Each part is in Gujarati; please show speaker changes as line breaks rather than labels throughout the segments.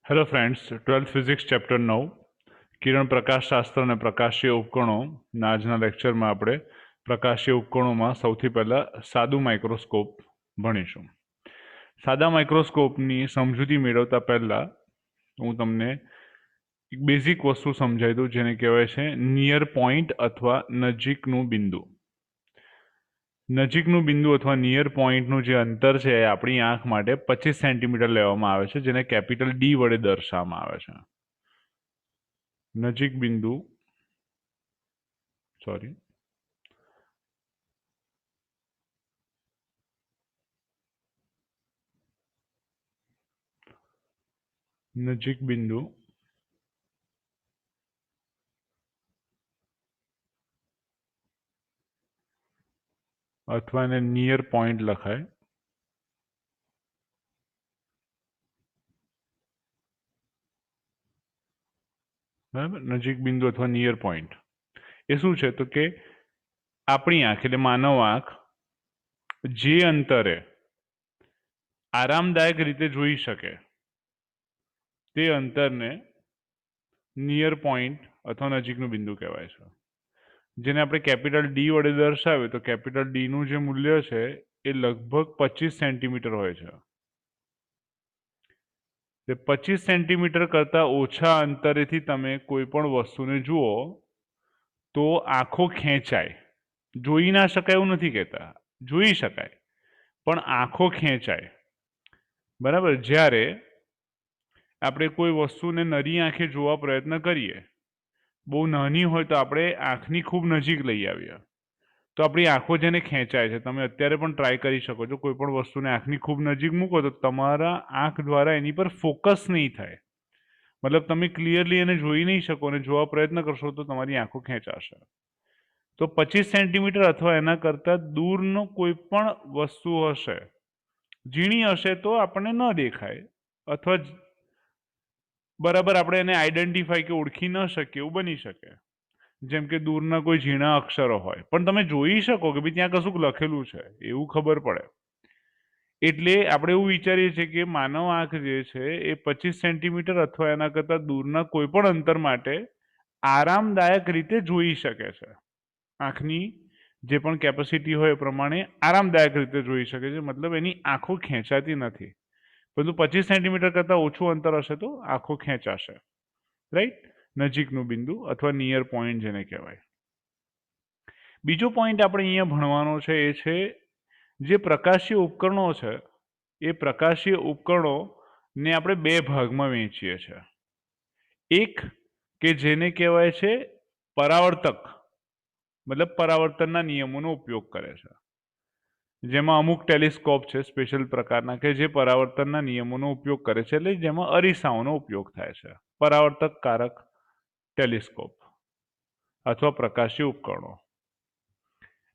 Hello friends, 12th physics chapter 9 किरण प्रकाशशास्त्र અને પ્રકાશીય ઉપકરણોના આજના લેક્ચરમાં આપણે પ્રકાશીય ઉપકરણોમાં સૌથી પહેલા સાદું માઇક્રોસ્કોપ ભણીશું. સાદા માઇક્રોસ્કોપની સમજૂતી મેળવતા પહેલા હું તમને એક બેઝિક વસ્તુ સમજાવી દઉં, જેને કહેવાય છે નિયર પોઈન્ટ અથવા નજીકનું બિંદુ. નજીકનું બિંદુ અથવા નિયર પોઈન્ટનું જે અંતર છે એ આપણી આંખ માટે 25 સેન્ટીમીટર લેવામાં આવે છે, જેને કેપિટલ ડી વડે દર્શાવવામાં આવે છે. નજીક બિંદુ સોરી નજીક બિંદુ અથવા એને નિયર પોઈન્ટ લખાય. બરાબર, નજીક બિંદુ અથવા નિયર પોઈન્ટ એ શું છે? તો કે આપણી આંખ એટલે માનવ આંખ જે અંતરે આરામદાયક રીતે જોઈ શકે તે અંતરને નિયર પોઈન્ટ અથવા નજીકનું બિંદુ કહેવાય છે, જેને આપણે કેપિટલ ડી વડે દર્શાવીએ તો કેપિટલ ડી નું જે મૂલ્ય છે એ લગભગ 25 સેન્ટીમીટર હોય છે. 25 સેન્ટીમીટર કરતા ઓછા અંતરેથી તમે કોઈ પણ વસ્તુને જુઓ તો આંખો ખેંચાય. જોઈ ના શકાય એવું નથી કહેતા, જોઈ શકાય, પણ આંખો ખેંચાય. બરાબર, જ્યારે આપણે કોઈ વસ્તુને નરી આંખે જોવા પ્રયત્ન કરીએ, બહુ નાની હોય તો આપણે આંખની ખૂબ નજીક લઈ આવીએ તો આપણી આંખો જેને ખેંચાય છે. તમે અત્યારે પણ ટ્રાય કરી શકો છો, કોઈ પણ વસ્તુને આંખની ખૂબ નજીક મૂકો તો તમારા આંખ દ્વારા એની પર ફોકસ નહીં થાય, મતલબ તમે ક્લિયરલી એને જોઈ નહીં શકો અને જોવા પ્રયત્ન કરશો તો તમારી આંખો ખેંચાશે. તો 25 સેન્ટીમીટર અથવા એના કરતાં દૂરનો કોઈ પણ વસ્તુ હશે, ઝીણી હશે તો આપણને ન દેખાય અથવા બરાબર આપણે એને આઈડેન્ટિફાઈ કે ઓળખી ન શકીએ એવું બની શકે. જેમ કે દૂરના કોઈ ઝીણા અક્ષરો હોય પણ તમે જોઈ શકો કે ભાઈ ત્યાં કશુંક લખેલું છે એવું ખબર પડે. એટલે આપણે એવું વિચારીએ છીએ કે માનવ આંખ જે છે એ 25 સેન્ટીમીટર અથવા એના કરતાં દૂરના કોઈ પણ અંતર માટે આરામદાયક રીતે જોઈ શકે છે. આંખની જે પણ કેપેસિટી હોય એ પ્રમાણે આરામદાયક રીતે જોઈ શકે છે, મતલબ એની આંખો ખેંચાતી નથી. પરંતુ 25 સેન્ટીમીટર કરતાં ઓછું અંતર હશે તો આંખો ખેંચાશે. રાઈટ, નજીકનું બિંદુ અથવા નિયર પોઈન્ટ જેને કહેવાય. બીજો પોઈન્ટ આપણે અહીંયા ભણવાનો છે એ છે જે પ્રકાશીય ઉપકરણો છે એ પ્રકાશીય ઉપકરણોને આપણે બે ભાગમાં વહેંચીએ છીએ. એક કે જેને કહેવાય છે પરાવર્તક, મતલબ પરાવર્તનના નિયમોનો ઉપયોગ કરે છે, જેમાં અમુક ટેલિસ્કોપ છે સ્પેશિયલ પ્રકારના કે જે પરાવર્તનના નિયમોનો ઉપયોગ કરે છે, એટલે જેમાં અરીસાઓનો ઉપયોગ થાય છે. પરાવર્તક કારક ટેલિસ્કોપ અથવા પ્રકાશીય ઉપકરણો.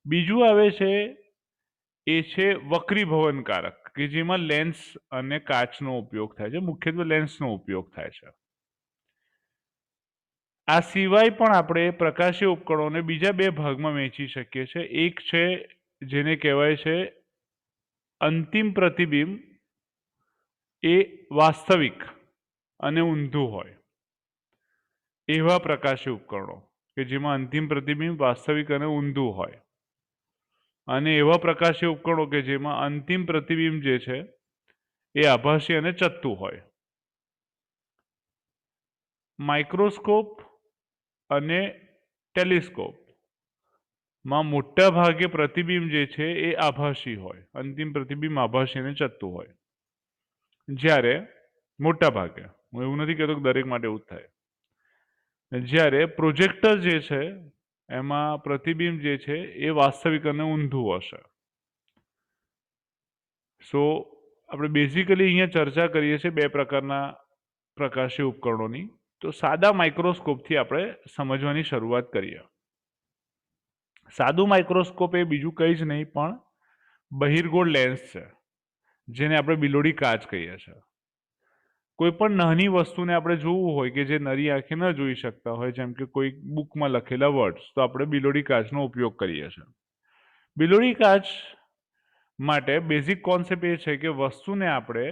બીજું આવે છે એ છે વક્રીભવન કારક, કે જેમાં લેન્સ અને કાચનો ઉપયોગ થાય છે, મુખ્યત્વે લેન્સનો ઉપયોગ થાય છે. આ સિવાય પણ આપણે પ્રકાશીય ઉપકરણોને બીજા બે ભાગમાં વહેંચી શકીએ છીએ. એક છે જેને કહેવાય છે અંતિમ પ્રતિબિંબ, એ વાસ્તવિક અને ઊંધું હોય એવા પ્રકાશીય ઉપકરણો કે જેમાં અંતિમ પ્રતિબિંબ વાસ્તવિક અને ઊંધું હોય, અને એવા પ્રકાશીય ઉપકરણો કે જેમાં અંતિમ પ્રતિબિંબ જે છે એ આભાસી અને ચત્તું હોય. માઇક્રોસ્કોપ અને ટેલિસ્કોપ માં મોટા ભાગે પ્રતિબિંબ જે છે એ આભાસી હોય, અંતિમ પ્રતિબિંબ આભાસી અને ચત્તું હોય. જ્યારે મોટા ભાગે, હું એવું નથી કહેતો કે દરેક માટે એવું જ થાય, જ્યારે પ્રોજેક્ટર જે છે એમાં પ્રતિબિંબ જે છે એ વાસ્તવિક અને ઊંધું હશે. સો આપણે બેઝિકલી અહીંયા ચર્ચા કરીએ છીએ બે પ્રકારના પ્રકાશીય ઉપકરણોની. તો સાદા માઇક્રોસ્કોપથી આપણે સમજવાની શરૂઆત કરીએ. સાદું માઇક્રોસ્કોપ એ બીજું કંઈ જ નહીં પણ બહિર્ગોળ લેન્સ છે, જેને આપણે બિલોડી કાચ કહીએ છીએ. કોઈ પણ નાની વસ્તુને આપણે જોવું હોય કે જે નરી આંખે ન જોઈ શકતા હોય, જેમ કે કોઈ બુકમાં લખેલા વર્ડ્સ, તો આપણે બિલોડી કાચનો ઉપયોગ કરીએ છીએ. બિલોડી કાચ માટે બેઝિક કોન્સેપ્ટ એ છે કે વસ્તુને આપણે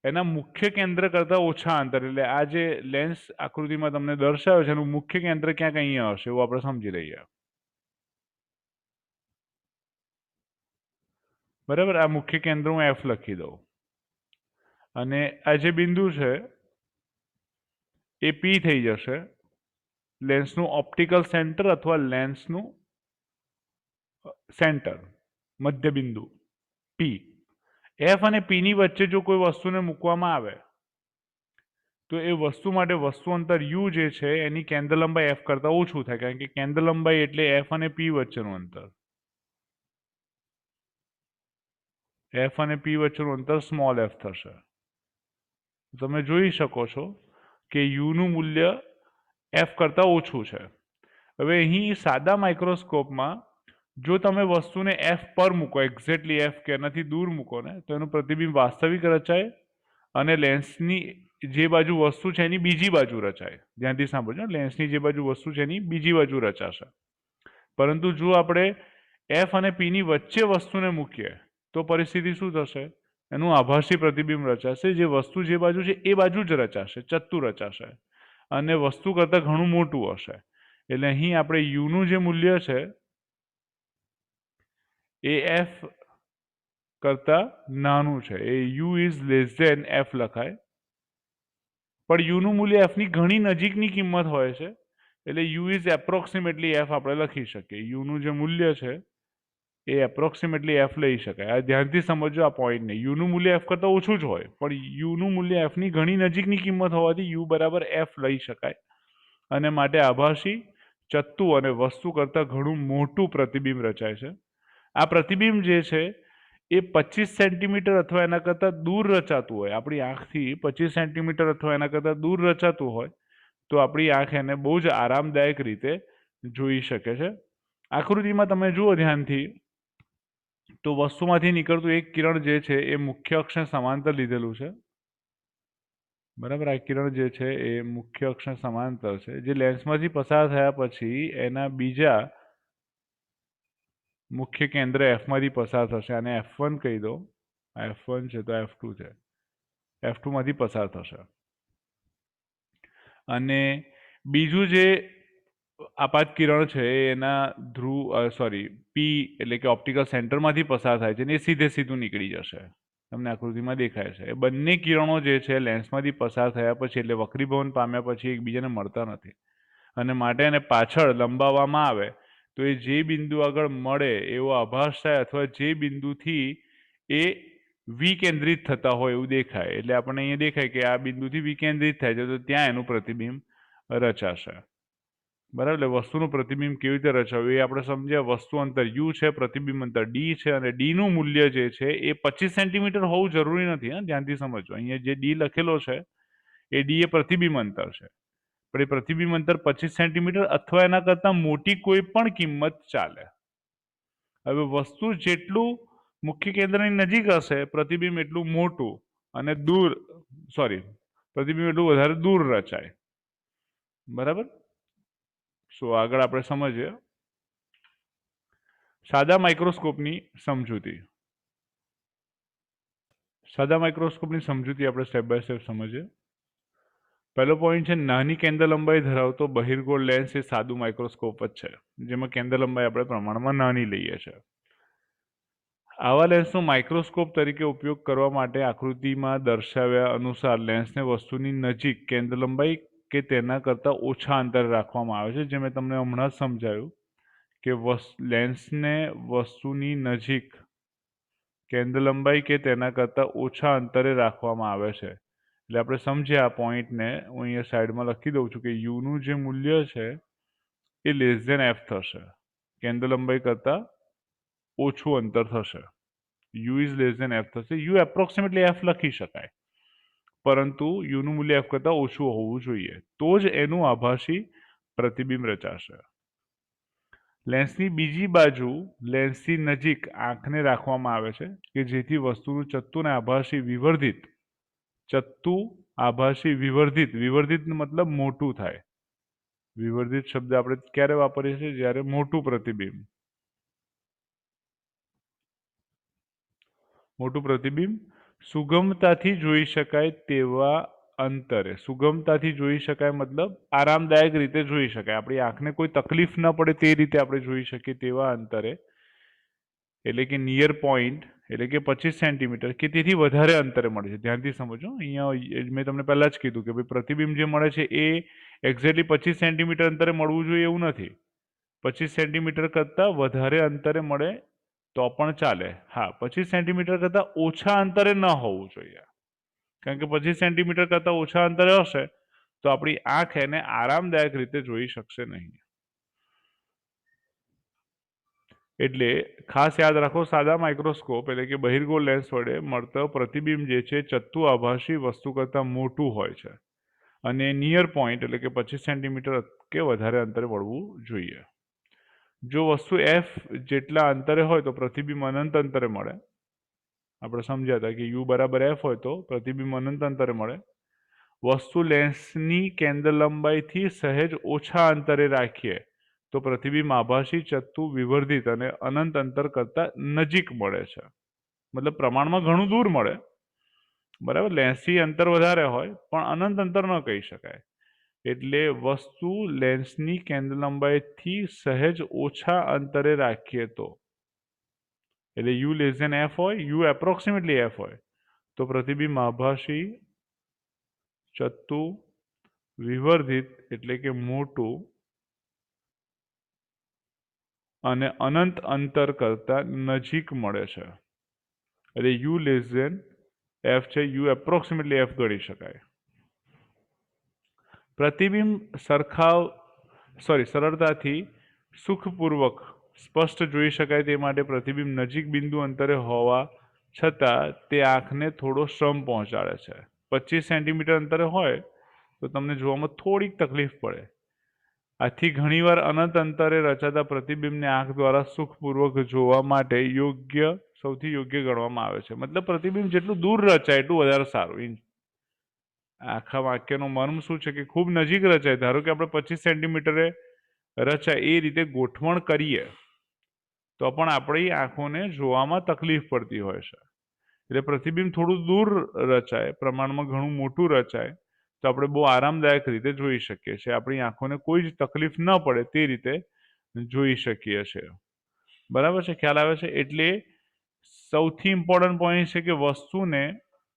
એના મુખ્ય કેન્દ્ર કરતા ઓછા અંતર, એટલે આ જે લેન્સ આકૃતિમાં તમને દર્શાવ્યો છે એનું મુખ્ય કેન્દ્ર ક્યાંક અહીંયા હશે એવું આપણે સમજી લઈએ. બરાબર, આ મુખ્ય કેન્દ્ર હું એફ લખી દઉં અને આ જે બિંદુ છે એ પી થઈ જશે, લેન્સનું ઓપ્ટિકલ સેન્ટર અથવા લેન્સનું સેન્ટર, મધ્ય બિંદુ પી. એફ અને પી ની વચ્ચે જો કોઈ વસ્તુને મૂકવામાં આવે તો એ વસ્તુ માટે વસ્તુ અંતર યુ જે છે એની કેન્દ્ર લંબાઈ એફ કરતા ઓછું થાય, કારણ કે કેન્દ્ર લંબાઈ એટલે એફ અને પી વચ્ચેનું અંતર. એફ અને પી વચ્ચેનું અંતર સ્મોલ એફ થશે. તમે જોઈ શકો છો કે યુનું મૂલ્ય એફ કરતા ઓછું છે. હવે અહીં સાદા માઇક્રોસ્કોપમાં જો તમે વસ્તુને એફ પર મૂકો, એક્ઝેક્ટલી એફ કે એનાથી દૂર મૂકો ને, તો એનું પ્રતિબિંબ વાસ્તવિક રચાય અને લેન્સની જે બાજુ વસ્તુ છે એની બીજી બાજુ રચાય. ધ્યાનથી સાંભળજો, લેન્સની જે બાજુ વસ્તુ છે એની બીજી બાજુ રચાશે. પરંતુ જો આપણે એફ અને પી ની વચ્ચે વસ્તુને મૂકીએ તો પરિસ્થિતિ શું થશે? એનું આભાસી પ્રતિબિંબ રચાશે, જે વસ્તુ જે બાજુ છે એ બાજુ જ રચાશે, ચત્તુ રચાશે અને વસ્તુ કરતાં ઘણું મોટું હશે. એટલે અહીં આપણે યુનું જે મૂલ્ય છે એ એફ કરતા નાનું છે, એ u is less than f લખાય. પણ યુનું મૂલ્ય એફની ઘણી નજીકની કિંમત હોય છે, એટલે યુ ઇઝ એપ્રોક્સિમેટલી એફ આપણે લખી શકીએ. યુનું જે મૂલ્ય છે એ એપ્રોક્સિમેટલી એફ લઈ શકાય. આ ધ્યાનથી સમજો આ પોઈન્ટને. યુનું મૂલ્ય એફ કરતાં ઓછું જ હોય, પણ યુનું મૂલ્ય એફની ઘણી નજીકની કિંમત હોવાથી યુ બરાબર એફ લઈ શકાય અને માટે આભાસી, ચત્તુ અને વસ્તુ કરતાં ઘણું મોટું પ્રતિબિંબ રચાય છે. આ પ્રતિબિંબ જે છે એ 25 સેન્ટીમીટર અથવા એના કરતાં દૂર રચાતું હોય, આપણી આંખથી 25 સેન્ટીમીટર અથવા એના કરતાં દૂર રચાતું હોય તો આપણી આંખ એને બહુ જ આરામદાયક રીતે જોઈ શકે છે. આકૃતિમાં તમે જુઓ ધ્યાનથી તો વસ્તુમાંથી નીકળતું એક કિરણ જે છે એ મુખ્ય અક્ષને સમાંતર લીધેલું છે. બરાબર, આ કિરણ જે છે એ મુખ્ય અક્ષને સમાંતર છે, જે લેન્સમાંથી પસાર થયા પછી એના બીજા મુખ્ય કેન્દ્ર એફમાંથી પસાર થશે. આને F1 કહી દો. આ F1 છે તો F2 છે, F2 માંથી પસાર થશે. અને બીજું જે આપાત કિરણ છે એના પી એટલે કે ઓપ્ટિકલ સેન્ટરમાંથી પસાર થાય છે ને એ સીધે સીધું નીકળી જશે. તમને આકૃતિમાં દેખાય છે. એ બંને કિરણો જે છે લેન્સમાંથી પસાર થયા પછી એટલે વક્રીભવન પામ્યા પછી એકબીજાને મળતા નથી અને માટે એને પાછળ લંબાવવામાં આવે તો એ જે બિંદુ આગળ મળે એવો આભાસ થાય અથવા જે બિંદુથી એ વિકેન્દ્રિત થતા હોય એવું દેખાય. એટલે આપણને અહીંયા દેખાય કે આ બિંદુથી વિકેન્દ્રિત થાય છે તો ત્યાં એનું પ્રતિબિંબ રચાશે. બરાબર, એટલે વસ્તુનું પ્રતિબિંબ કેવી રીતે રચાવ્યું એ આપણે સમજ્યા. વસ્તુ અંતર યુ છે, પ્રતિબિંબ અંતર ડી છે અને ડીનું મૂલ્ય જે છે એ 25 સેન્ટીમીટર હોવું જરૂરી નથી. ધ્યાનથી સમજો, અહીંયા જે ડી લખેલો છે એ ડી એ પ્રતિબિંબ અંતર છે, પણ એ પ્રતિબિંબ અંતર 25 સેન્ટીમીટર અથવા એના કરતાં મોટી કોઈ પણ કિંમત ચાલે. હવે વસ્તુ જેટલું મુખ્ય કેન્દ્રની નજીક હશે પ્રતિબિંબ એટલું મોટું અને પ્રતિબિંબ એટલું વધારે દૂર રચાય. બરાબર. આગળ આપણે સમજીએ સાદા માઇક્રોસ્કોપની સમજૂતી. સાદા માઇક્રોસ્કોપની સમજૂતી આપણે સ્ટેપ બાય સ્ટેપ સમજીએ. પહેલો પોઈન્ટ છે નાની કેન્દ્ર લંબાઈ ધરાવતો બહિર્ગોળ લેન્સ એ સાદું માઇક્રોસ્કોપ જ છે, જેમાં કેન્દ્ર લંબાઈ આપણે પ્રમાણમાં નાની લઈએ છીએ. આવા લેન્સનો માઇક્રોસ્કોપ તરીકે ઉપયોગ કરવા માટે આકૃતિમાં દર્શાવ્યા અનુસાર લેન્સને વસ્તુની નજીક કેન્દ્ર લંબાઈ કે તેના કરતાં ઓછા અંતરે રાખવામાં આવે છે. જે મેં તમને હમણાં જ સમજાવ્યું કે લેન્સને વસ્તુની નજીક કેન્દ્ર લંબાઈ કે તેના કરતાં ઓછા અંતરે રાખવામાં આવે છે. એટલે આપણે સમજ્યા આ પોઈન્ટને. હું અહીંયા સાઈડમાં લખી દઉં છું કે યુનું જે મૂલ્ય છે એ લેસ ધેન એફ થશે, કેન્દ્ર લંબાઈ કરતાં ઓછું અંતર થશે. U is less than f થશે. યુ એપ્રોક્સિમેટલી એફ લખી શકાય, પરંતુ યુનું મૂલ્ય એફ કરતાં ઓછું હોવું જોઈએ, તો જ એનું આભાસી પ્રતિબિંબ રચાશે. લેન્સની બીજી બાજુ લેન્સથી નજીક આંખને રાખવામાં આવે છે કે જેથી વસ્તુનું ચત્તુ ને આભાસી વિવર્ધિત મતલબ મોટું થાય. વિવર્ધિત શબ્દ આપણે ક્યારે વાપરીએ છીએ? જ્યારે મોટું પ્રતિબિંબ સુગમતાથી જોઈ શકાય તેવા અંતરે, સુગમતાથી જોઈ શકાય મતલબ આરામદાયક રીતે જોઈ શકાય, આપણી આંખને કોઈ તકલીફ ન પડે તે રીતે આપણે જોઈ શકીએ તેવા અંતરે, એટલે કે નિયર પોઈન્ટ, એટલે કે 25 સેન્ટીમીટર કે તેથી વધારે અંતરે મળે છે. ધ્યાનથી સમજો, અહીંયા મેં તમને પહેલા જ કીધું કે ભાઈ પ્રતિબિંબ જે મળે છે એ એક્ઝેક્ટલી 25 સેન્ટીમીટર અંતરે મળવું જોઈએ એવું નથી. 25 સેન્ટીમીટર કરતાં વધારે અંતરે મળે તો પણ ચાલે. હા, 25 સેન્ટીમીટર કરતાં ઓછા અંતરે ન હોવું જોઈએ, કારણ કે 25 સેન્ટીમીટર કરતાં ઓછા અંતરે હશે તો આપણી આંખ એને આરામદાયક રીતે જોઈ શકશે નહીં. એટલે ખાસ યાદ રાખો, સાદા માઇક્રોસ્કોપ એટલે કે બહિર્ગોળ લેન્સ વડે મળતો પ્રતિબિંબ જે છે ચત્તુ આભાસી વસ્તુ કરતાં મોટું હોય છે અને નિયર પોઈન્ટ એટલે કે 25 સેન્ટીમીટર કે વધારે અંતરે મળવું જોઈએ. જો વસ્તુ એફ જેટલા અંતરે હોય તો પ્રતિબિંબ અનંત અંતરે મળે. આપણે સમજ્યા હતા કે યુ બરાબર એફ હોય તો પ્રતિબિંબ અનંત અંતરે મળે. વસ્તુ લેન્સની કેન્દ્ર લંબાઈથી સહેજ ઓછા અંતરે રાખીએ તો પ્રતિબિંબ આભાસી ચત્તુ વિવર્ધિત અને અનંત અંતર કરતાં નજીક મળે છે, મતલબ પ્રમાણમાં ઘણું દૂર મળે, બરાબર. લેન્સથી અંતર વધારે હોય પણ અનંત અંતર ન કહી શકાય. એટલે વસ્તુ લેન્સની કેન્દ્ર લંબાઈથી સહેજ ઓછા અંતરે રાખીએ તો, એટલે યુ લેસ ધેન એફ હોય, યુ એપ્રોક્સિમેટલી એફ હોય તો પ્રતિબિંબ આભાસી ચત્તુ વિવર્ધિત એટલે કે મોટું અને અનંત અંતર કરતાં નજીક મળે છે. એટલે યુ લેસ ધેન એફ છે, યુ એપ્રોક્સિમેટલી એફ ગણી શકાય. પ્રતિબિંબ સરળતાથી સુખપૂર્વક સ્પષ્ટ જોઈ શકાય તે માટે પ્રતિબિંબ નજીક બિંદુ અંતરે હોવા છતાં તે આંખને થોડો શ્રમ પહોંચાડે છે. 25 સેન્ટીમીટર અંતરે હોય તો તમને જોવામાં થોડીક તકલીફ પડે. આથી ઘણીવાર અનંત અંતરે રચાતા પ્રતિબિંબને આંખ દ્વારા સુખપૂર્વક જોવા માટે સૌથી યોગ્ય ગણવામાં આવે છે. મતલબ પ્રતિબિંબ જેટલું દૂર રચાય એટલું વધારે સારું. આખા વાક્યનો મર્મ શું છે કે ખૂબ નજીક રચાય, ધારો કે આપણે 25 સેન્ટીમીટરે રચાય એ રીતે ગોઠવણ કરીએ તો પણ આપણી આંખોને જોવામાં તકલીફ પડતી હોય છે. એટલે પ્રતિબિંબ થોડું દૂર રચાય, પ્રમાણમાં ઘણું મોટું રચાય તો આપણે બહુ આરામદાયક રીતે જોઈ શકીએ છીએ, આપણી આંખોને કોઈ જ તકલીફ ન પડે તે રીતે જોઈ શકીએ છીએ. બરાબર છે, ખ્યાલ આવે છે. એટલે સૌથી ઇમ્પોર્ટન્ટ પોઈન્ટ છે કે વસ્તુને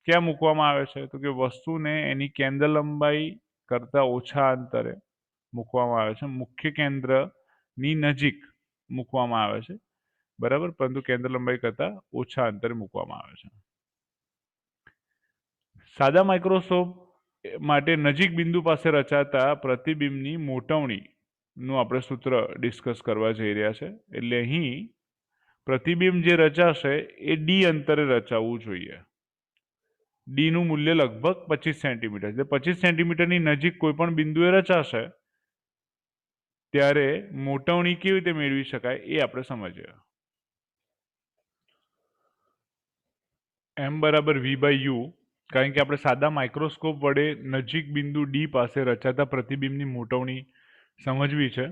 ક્યાં મૂકવામાં આવે છે, તો કે વસ્તુને એની કેન્દ્ર લંબાઈ કરતાં ઓછા અંતરે મૂકવામાં આવે છે, મુખ્ય કેન્દ્રની નજીક મૂકવામાં આવે છે, બરાબર, પરંતુ કેન્દ્ર લંબાઈ કરતાં ઓછા અંતરે મૂકવામાં આવે છે. સાદા માઇક્રોસ્કોપ માટે નજીક બિંદુ પાસે રચાતા પ્રતિબિંબની મોટવણીનું આપણે સૂત્ર ડિસ્કસ કરવા જઈ રહ્યા છે. એટલે અહીં પ્રતિબિંબ જે રચાશે એ ડી અંતરે રચાવવું જોઈએ. ડીનું મૂલ્ય લગભગ 25 સેન્ટીમીટર, એટલે 25 સેન્ટીમીટરની નજીક કોઈ પણ બિંદુએ રચાશે ત્યારે મોટવણી કેવી રીતે મેળવી શકાય એ આપણે સમજીએ. એમ બરાબર વી બાય યુ, કારણ કે આપણે સાદા માઇક્રોસ્કોપ વડે નજીક બિંદુ ડી પાસે રચાતા પ્રતિબિંબની મોટવણી સમજવી છે.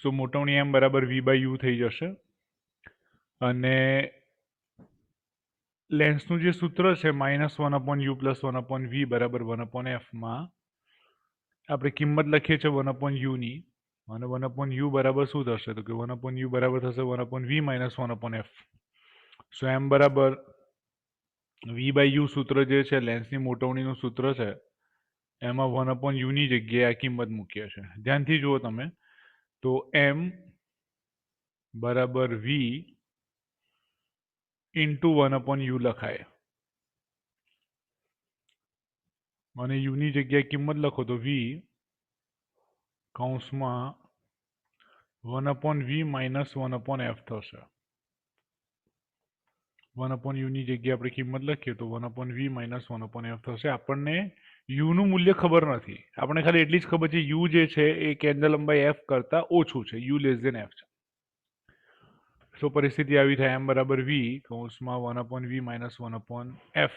સો મોટવણી એમ બરાબર વી બાય યુ થઈ જશે. અને લેન્સનું જે સૂત્ર છે -1/u + 1/v બરાબર 1/f માં આપણે કિંમત લખીએ છીએ 1/u ની, અને 1/u બરાબર શું થશે, તો કે 1/u બરાબર થશે 1/v - 1/f. સો એમ બરાબર વી બાય યુ સૂત્ર જે છે લેન્સની મોટવણીનું સૂત્ર છે એમાં 1/u ની જગ્યાએ આ કિંમત મૂકીએ છીએ. ધ્યાનથી જુઓ તમે, તો એમ બરાબર વી ઇન્ટુ 1/u લખાય અને યુની જગ્યાએ કિંમત લખો તો વી કૌંસમાં 1/v - 1/f થશે. 1/u ની જગ્યાએ આપણે કિંમત લખીએ તો 1/v - 1/f થશે. આપણને યુનું મૂલ્ય ખબર નથી, આપણે ખાલી એટલી જ ખબર છે યુ જે છે એ કેન્દ્ર લંબાઈ એફ કરતાં ઓછું છે, યુ લેસ ધેન એફ છે. સો પરિસ્થિતિ આવી થાય એમ બરાબર વી કૌંસમાં 1/v - 1/f.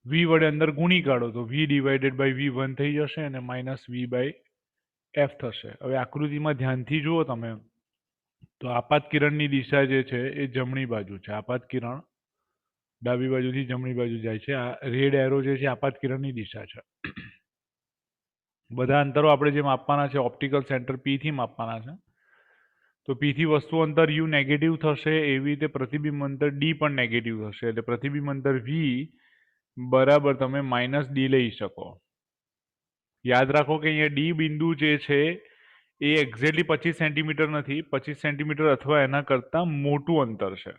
વી વડે અંદર ગુણી કાઢો તો વી ડિવાઇડેડ બાય વી 1 થઈ જશે અને -v/f થશે. હવે આકૃતિમાં ધ્યાનથી જુઓ તમે તો આપાત કિરણની દિશા જે છે એ જમણી બાજુ છે. આપાત કિરણ ડાબી બાજુથી જમણી બાજુ જાય છે. આ રેડ એરો જે છે આપાત કિરણની દિશા છે. બધા અંતરો આપણે જે માપવાના છે ઓપ્ટિકલ સેન્ટર પી થી માપવાના છે. તો પી થી વસ્તુ અંતર યુ નેગેટિવ થશે, એવી રીતે પ્રતિબિંબ અંતર ડી પણ નેગેટિવ થશે. એટલે પ્રતિબિંબ અંતર વી બરાબર તમે માઇનસ ડી લઈ શકો. યાદ રાખો કે અહીંયા ડી બિંદુ જે છે એ એક્ઝેક્ટલી 25 સેન્ટીમીટર નથી, 25 સેન્ટીમીટર અથવા એના કરતાં મોટું અંતર છે.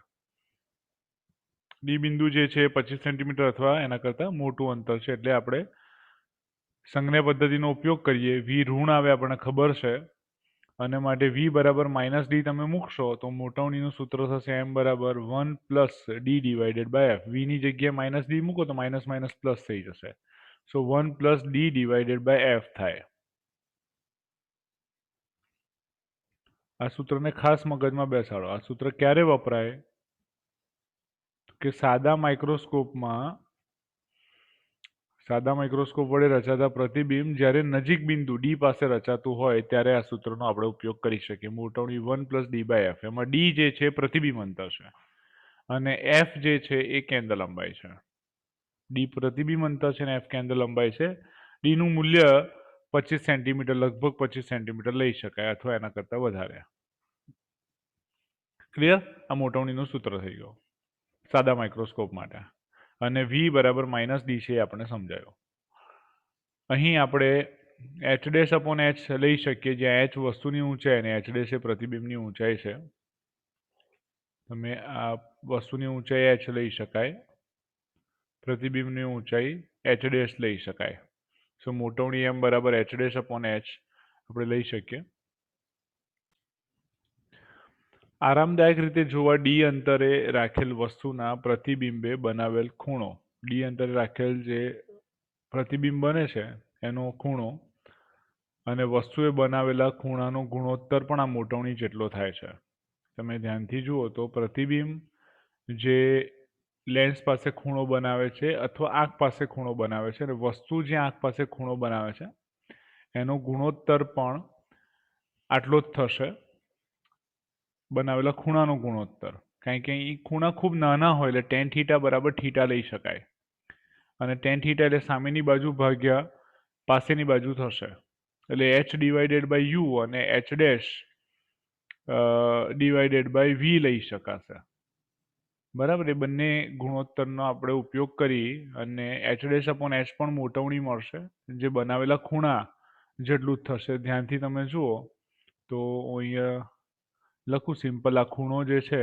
ડી બિંદુ જે છે 25 સેન્ટીમીટર અથવા એના કરતાં મોટું અંતર છે. એટલે આપણે સંજ્ઞા પદ્ધતિનો ઉપયોગ કરીએ. વી ઋણ આવે આપણને ખબર છે, અને માટે વી બરાબર માઇનસ ડી તમે મૂકશો તો મોટવણીનું સૂત્ર થશે એમ બરાબર 1 plus d divided by f. વીની જગ્યાએ માઇનસ ડી મૂકો તો માઇનસ માઇનસ પ્લસ થઈ જશે. So 1 plus d divided by f થાય. આ સૂત્રને ખાસ મગજમાં બેસાડો. આ સૂત્ર ક્યારે વપરાય કે સાદા માઇક્રોસ્કોપ વડે રચાતા પ્રતિબિંબ જ્યારે નજીક બિંદુ ડી પાસે રચાતું હોય ત્યારે આ સૂત્રનો આપણે ઉપયોગ કરી શકીએ. મોટવણી 1 પ્લસ ડી બાય એફ. એમાં ડી જે છે પ્રતિબિંબ અંતર છે અને એફ જે છે એ કેન્દ્ર લંબાઈ છે. ડી પ્રતિબિંબ અંતર છે અને એફ કેન્દ્ર લંબાઈ છે. ડી નું મૂલ્ય 25 સેન્ટીમીટર, લગભગ 25 સેન્ટીમીટર લઈ શકાય અથવા એના કરતાં વધારે. ક્લિયર? આ મોટવણીનું સૂત્ર થઈ ગયું સાદા માઇક્રોસ્કોપ માટે. અને વી બરાબર માઇનસ ડી છે એ આપણે સમજાયું. અહીં આપણે એચ ડેશ અપોન એચ લઈ શકીએ, જ્યાં એચ વસ્તુની ઊંચાઈ અને એચ ડેશ એ પ્રતિબિંબની ઊંચાઈ છે. તમે આ વસ્તુની ઊંચાઈ એચ લઈ શકાય, પ્રતિબિંબની ઊંચાઈ એચ ડેશ લઈ શકાય. સો મોટવણી એમ બરાબર એચ ડેશ અપોન એચ આપણે લઈ શકીએ. આરામદાયક રીતે જોવા ડી અંતરે રાખેલ વસ્તુના પ્રતિબિંબે બનાવેલ ખૂણો. ડી અંતરે રાખેલ જે પ્રતિબિંબ બને છે એનો ખૂણો અને વસ્તુએ બનાવેલા ખૂણાનો ગુણોત્તર પણ આ મોટવણી જેટલો થાય છે. તમે ધ્યાનથી જુઓ તો પ્રતિબિંબ જે લેન્સ પાસે ખૂણો બનાવે છે અથવા આંખ પાસે ખૂણો બનાવે છે, અને વસ્તુ જે આંખ પાસે ખૂણો બનાવે છે એનો ગુણોત્તર પણ આટલો જ થશે, બનાવેલા ખૂણાનો ગુણોત્તર. કારણ કે અહીં ખૂણા ખૂબ નાના હોય એટલે ટેન થીટા બરાબર થીટા લઈ શકાય, અને ટેન થીટા એટલે સામેની બાજુ ભાગ્યા પાસેની બાજુ થશે. એટલે એચ ડિવાઇડેડ બાય યુ અને h dash divided by v લઈ શકાશે. બરાબર? એ બંને ગુણોત્તરનો આપણે ઉપયોગ કરી અને એચ ડેશ અપોન એચ પણ મોટવણી મળશે જે બનાવેલા ખૂણા જેટલું જ થશે. ધ્યાનથી તમે જુઓ તો અહીંયા લખું સિમ્પલ. આ ખૂણો જે છે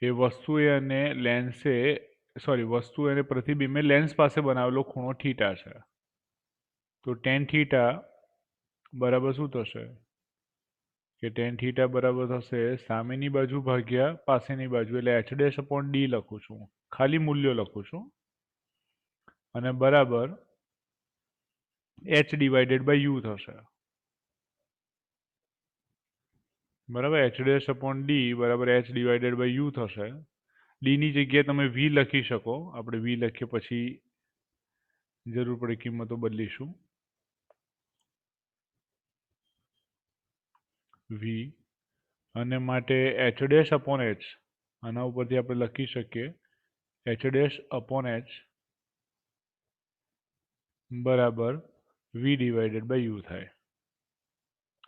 એ વસ્તુએ અને પ્રતિબિંબે લેન્સ પાસે બનાવેલો ખૂણો થીટા છે. તો ટેન થીટા બરાબર શું થશે કે ટેન થીટા બરાબર થશે સામેની બાજુ ભાગ્યા પાસેની બાજુ, એટલે એચ ડેશ અપોન ડી લખું છું, ખાલી મૂલ્યો લખું છું, અને બરાબર એચ ડિવાઇડેડ બાય યુ થશે. બરાબર? એચ ડેશ અપોન ડી બરાબર એચ ડિવાઇડેડ બાય યુ થશે. ડીની જગ્યાએ તમે વી લખી શકો. આપણે વી લખીએ પછી જરૂર પડે કિંમતો બદલીશું. વી અને માટે એચ ડેશ અપોન એચ, આના ઉપરથી આપણે લખી શકીએ એચ ડેશ અપોન એચ બરાબર વી ડિવાઇડેડ બાય યુ થાય.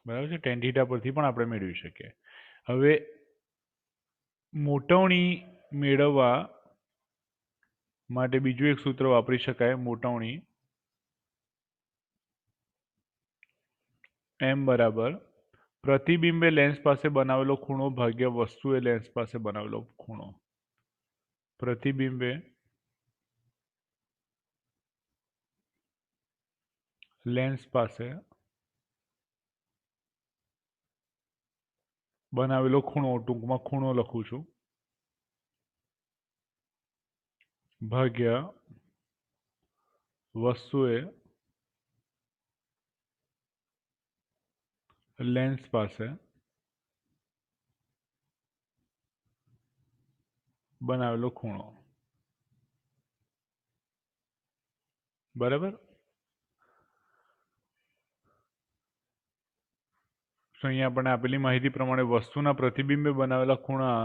બરાબર છે? ટેન થીટા પરથી પણ આપણે મેળવી શકીએ. હવે મોટવણી મેળવવા માટે બીજું એક સૂત્ર વાપરી શકાય. મોટવણી એમ બરાબર પ્રતિબિંબે લેન્સ પાસે બનાવેલો ખૂણો ભાગ્યા વસ્તુએ લેન્સ પાસે બનાવેલો ખૂણો. પ્રતિબિંબે લેન્સ પાસે બનાવેલો ખૂણો, ટૂંકમાં ખૂણો લખું છું, ભાગ્યા વસ્તુએ લેન્સ પાસે બનાવેલો ખૂણો. બરાબર? તો અહીંયા આપણને આપેલી માહિતી પ્રમાણે વસ્તુના પ્રતિબિંબે બનાવેલા ખૂણા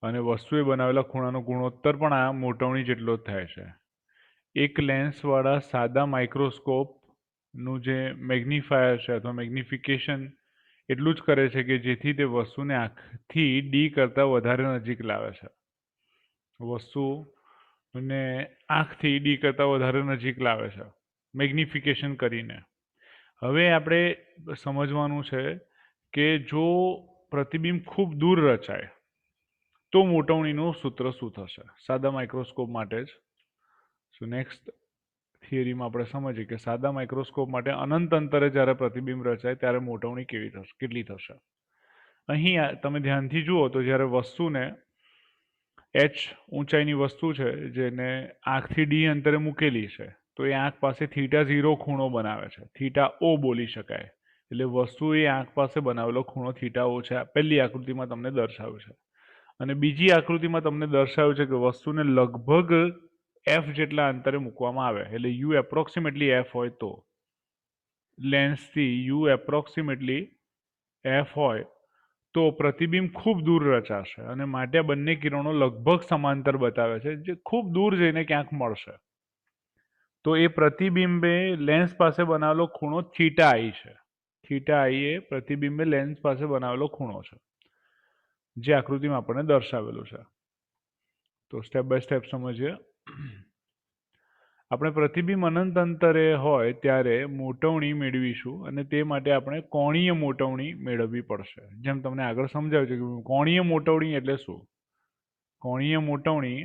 અને વસ્તુએ બનાવેલા ખૂણાનો ગુણોત્તર પણ આ મોટવણી જેટલો જ થાય છે. એક લેન્સવાળા સાદા માઇક્રોસ્કોપનું જે મેગ્નિફાયર છે અથવા મેગ્નિફિકેશન એટલું જ કરે છે કે જેથી તે વસ્તુને આંખથી ડી કરતાં વધારે નજીક લાવે છે. વસ્તુને આંખથી ડી કરતાં વધારે નજીક લાવે છે મેગ્નિફિકેશન કરીને. હવે આપણે સમજવાનું છે કે જો પ્રતિબિંબ ખૂબ દૂર રચાય તો મોટવણીનું સૂત્ર શું થશે સાદા માઇક્રોસ્કોપ માટે જ. સો નેક્સ્ટ થિયરીમાં આપણે સમજીએ કે સાદા માઇક્રોસ્કોપ માટે અનંત અંતરે જ્યારે પ્રતિબિંબ રચાય ત્યારે મોટવણી કેટલી થશે. અહીં તમે ધ્યાનથી જુઓ તો જ્યારે વસ્તુને h ઊંચાઈની વસ્તુ છે જેને આંખથી ડી અંતરે મૂકેલી છે તો એ આંખ પાસે θ0 ખૂણો બનાવે છે. θO બોલી શકાય. એટલે વસ્તુ એ આંખ પાસે બનાવેલો ખૂણો θO છે. પહેલી આકૃતિમાં તમને દર્શાવ્યું છે. અને બીજી આકૃતિમાં તમને દર્શાવ્યું છે કે વસ્તુને લગભગ f જેટલા અંતરે મૂકવામાં આવે એટલે u એપ્રોક્સિમેટલી f હોય તો લેન્સથી u એપ્રોક્સિમેટલી f હોય તો પ્રતિબિંબ ખૂબ દૂર રચાશે અને માટે બંને કિરણો લગભગ સમાંતર બતાવે છે જે ખૂબ દૂર જઈને ક્યાંક મળશે. તો એ પ્રતિબિંબે લેન્સ પાસે બનાવેલો ખૂણો θi છે. θi એ પ્રતિબિંબે લેન્સ પાસે બનાવેલો ખૂણો છે જે આકૃતિમાં આપણને દર્શાવેલું છે. તો સ્ટેપ બાય સ્ટેપ સમજીએ. આપણે પ્રતિબિંબ અનંત અંતરે હોય ત્યારે મોટવણી મેળવીશું અને તે માટે આપણે કોણીય મોટવણી મેળવવી પડશે. જેમ તમને આગળ સમજાવ્યું છે કે કોણીય મોટવણી એટલે શું. કોણીય મોટવણી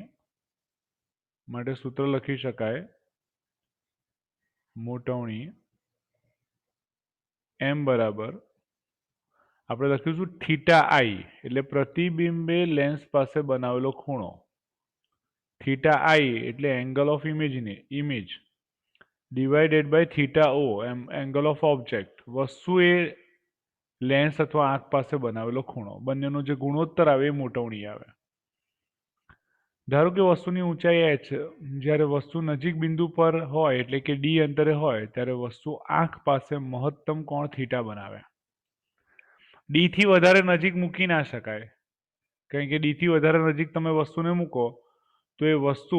માટે સૂત્ર લખી શકાય મોટવણી m બરાબર આપણે લખીશું θi એટલે પ્રતિબિંબે લેન્સ પાસે બનાવેલો ખૂણો. θi એટલે angle of image divided by θO angle of object વસ્તુ એ લેન્સ અથવા આંખ પાસે બનાવેલો ખૂણો. બંનેનો જે ગુણોત્તર આવે એ મોટવણી આવે. ધારો કે વસ્તુની ઊંચાઈ h જ્યારે વસ્તુ નજીક બિંદુ પર હોય એટલે કે ડી અંતરે હોય ત્યારે વસ્તુ આંખ પાસે મહત્તમ કોણ થીટા બનાવે. ડી થી વધારે નજીક મૂકી ના શકાય કારણ કે ડી થી વધારે નજીક તમે વસ્તુને મૂકો તો એ વસ્તુ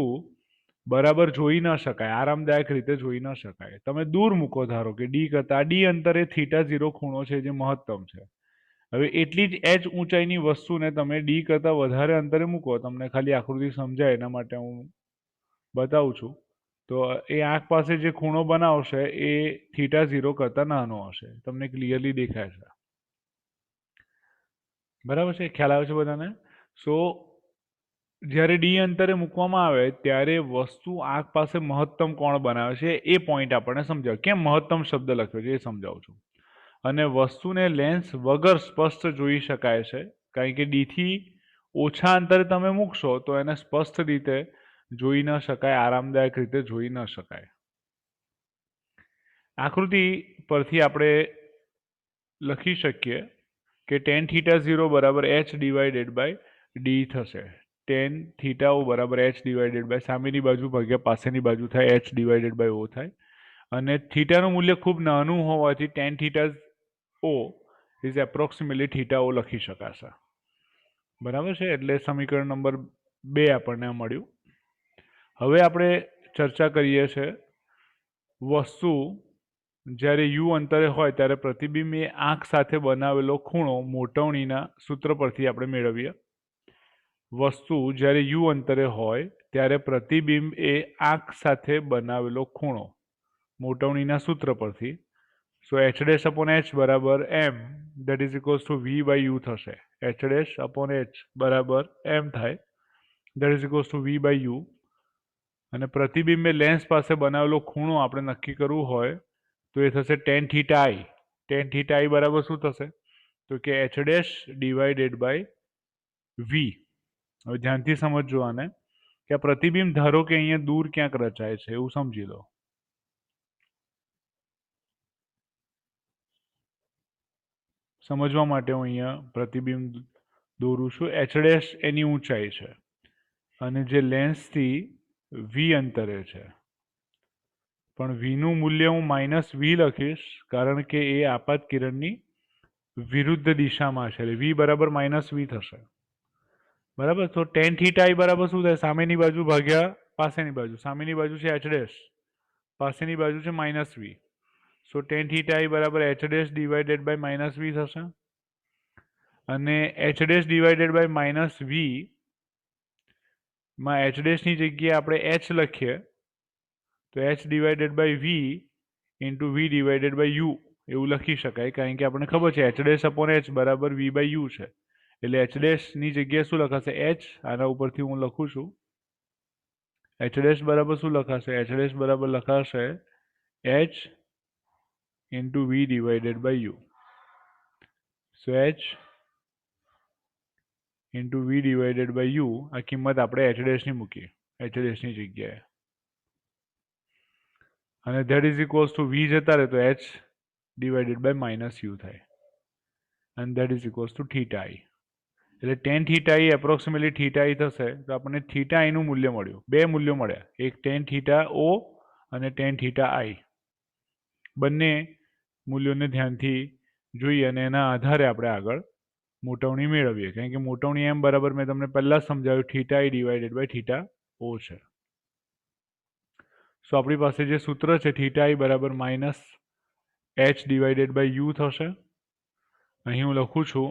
બરાબર જોઈ ન શકાય, આરામદાયક રીતે જોઈ ન શકાય. તમે દૂર મૂકો ધારો કે ડી કરતા ડી અંતરે θ0 ખૂણો છે જે મહત્તમ છે. હવે એટલી જ h ઊંચાઈની વસ્તુને તમે ડી કરતા વધારે અંતરે મૂકો. તમને ખાલી આકૃતિ સમજાય એના માટે હું બતાવું છું. તો એ આંખ પાસે જે ખૂણો બનાવશે એ θ0 કરતા નાનો હશે. તમને ક્લિયરલી દેખાય છે બરાબર છે. ખ્યાલ આવે છે બધાને. સો જ્યારે ડી અંતરે મૂકવામાં આવે ત્યારે વસ્તુ આંખ પાસે મહત્તમ કોણ બનાવે છે એ પોઈન્ટ આપણને સમજાવ. કેમ મહત્તમ શબ્દ લખ્યો છે એ સમજાવું છું. અને વસ્તુને લેન્સ વગર સ્પષ્ટ જોઈ શકાય છે કારણ કે ડી થી ઓછા અંતરે તમે મૂકશો તો એને સ્પષ્ટ રીતે જોઈ ન શકાય, આરામદાયક રીતે જોઈ ન શકાય. આકૃતિ પરથી આપણે લખી શકીએ કે tan θ0 બરાબર h ડિવાઇડેડ બાય ડી થશે. tan θO બરાબર h ડિવાઇડેડ બાય સામેની બાજુ ભાગ્યા પાસેની બાજુ થાય h ડિવાઇડેડ બાય o થાય. અને થીટાનું મૂલ્ય ખૂબ નાનું હોવાથી tan θO is approximately θO લખી શકાશે. બરાબર છે. એટલે સમીકરણ નંબર 2 આપણને મળ્યું. હવે આપણે ચર્ચા કરીએ છીએ વસ્તુ જ્યારે યુ અંતરે હોય ત્યારે પ્રતિબિંબ એ આંખ સાથે બનાવેલો ખૂણો મોટવણીના સૂત્ર પરથી આપણે મેળવીએ. વસ્તુ જ્યારે યુ અંતરે હોય ત્યારે પ્રતિબિંબ એ આંખ સાથે બનાવેલો ખૂણો મોટવણીના સૂત્ર પરથી. So h dash upon h બરાબર m that is equals to v by u થશે. h ડેશ અપોન h બરાબર m થાય that is equals to v by u. અને પ્રતિબિંબે લેન્સ પાસે બનાવેલો ખૂણો આપણે નક્કી કરવું હોય તો એ થશે tan θi. tan θi બરાબર શું થશે તો કે h dash divided by v. હવે ધ્યાનથી સમજજો આને કે આ પ્રતિબિંબ ધારો કે અહીંયા દૂર ક્યાંક રચાય છે એવું સમજી લો. સમજવા માટે હું અહીંયા પ્રતિબિંબ દોરું છું. h ડેશ એની ઊંચાઈ છે અને જે લેન્સથી v અંતરે છે. પણ v નું મૂલ્ય હું -v લખીશ કારણ કે એ આપાત કિરણની વિરુદ્ધ દિશામાં છે એટલે v બરાબર -v થશે. बराबर। तो टेन थीटा आई बराबर शू थाय सामेनी बाजू भाग्या पासेनी बाजू। सामेनी बाजू छे एच डैश, पासेनी बाजू छे minus v. So tan theta i बराबर h dash divided by minus v थशे। अने h dash divided by minus v में एच डैश नी जग्याए आपणे एच लखीए तो h divided by v into v divided by u एवं लखी शकाय, कारण के आपने खबर है एच डैश अपॉन एच बराबर वी बाय यू है। एटले एच डैश नी जग्याए शुं लखाशे एच, आना उपरथी हूँ लखुं छुं एच डैश बराबर शुं लखाशे, एच डैश बराबर लखाशे h into v divided by u. So h into v divided by u आ किंमत आपणे एच डैश नी मूकी एच डैश नी जग्याए, અને that is equals to v જતા રહે તો h divided by minus u થાય, and that is equals to theta i. એટલે tan theta i approximately theta i થશે તો આપણને theta i નું મૂલ્ય મળ્યું, બે મૂલ્યો મળ્યા, એક tan theta o અને tan theta i. બંને મૂલ્યોને ધ્યાનથી જોઈએ અને એના આધારે આપણે આગળ મોટવણી મેળવીએ, કારણ કે મોટવણી એમ બરાબર મેં તમને પહેલા સમજાવ્યું theta i divided by theta o છે. सो अपनी पास जो सूत्र है थीटा आई बराबर minus H divided by u थशे। अहीं हूँ लखुं छुं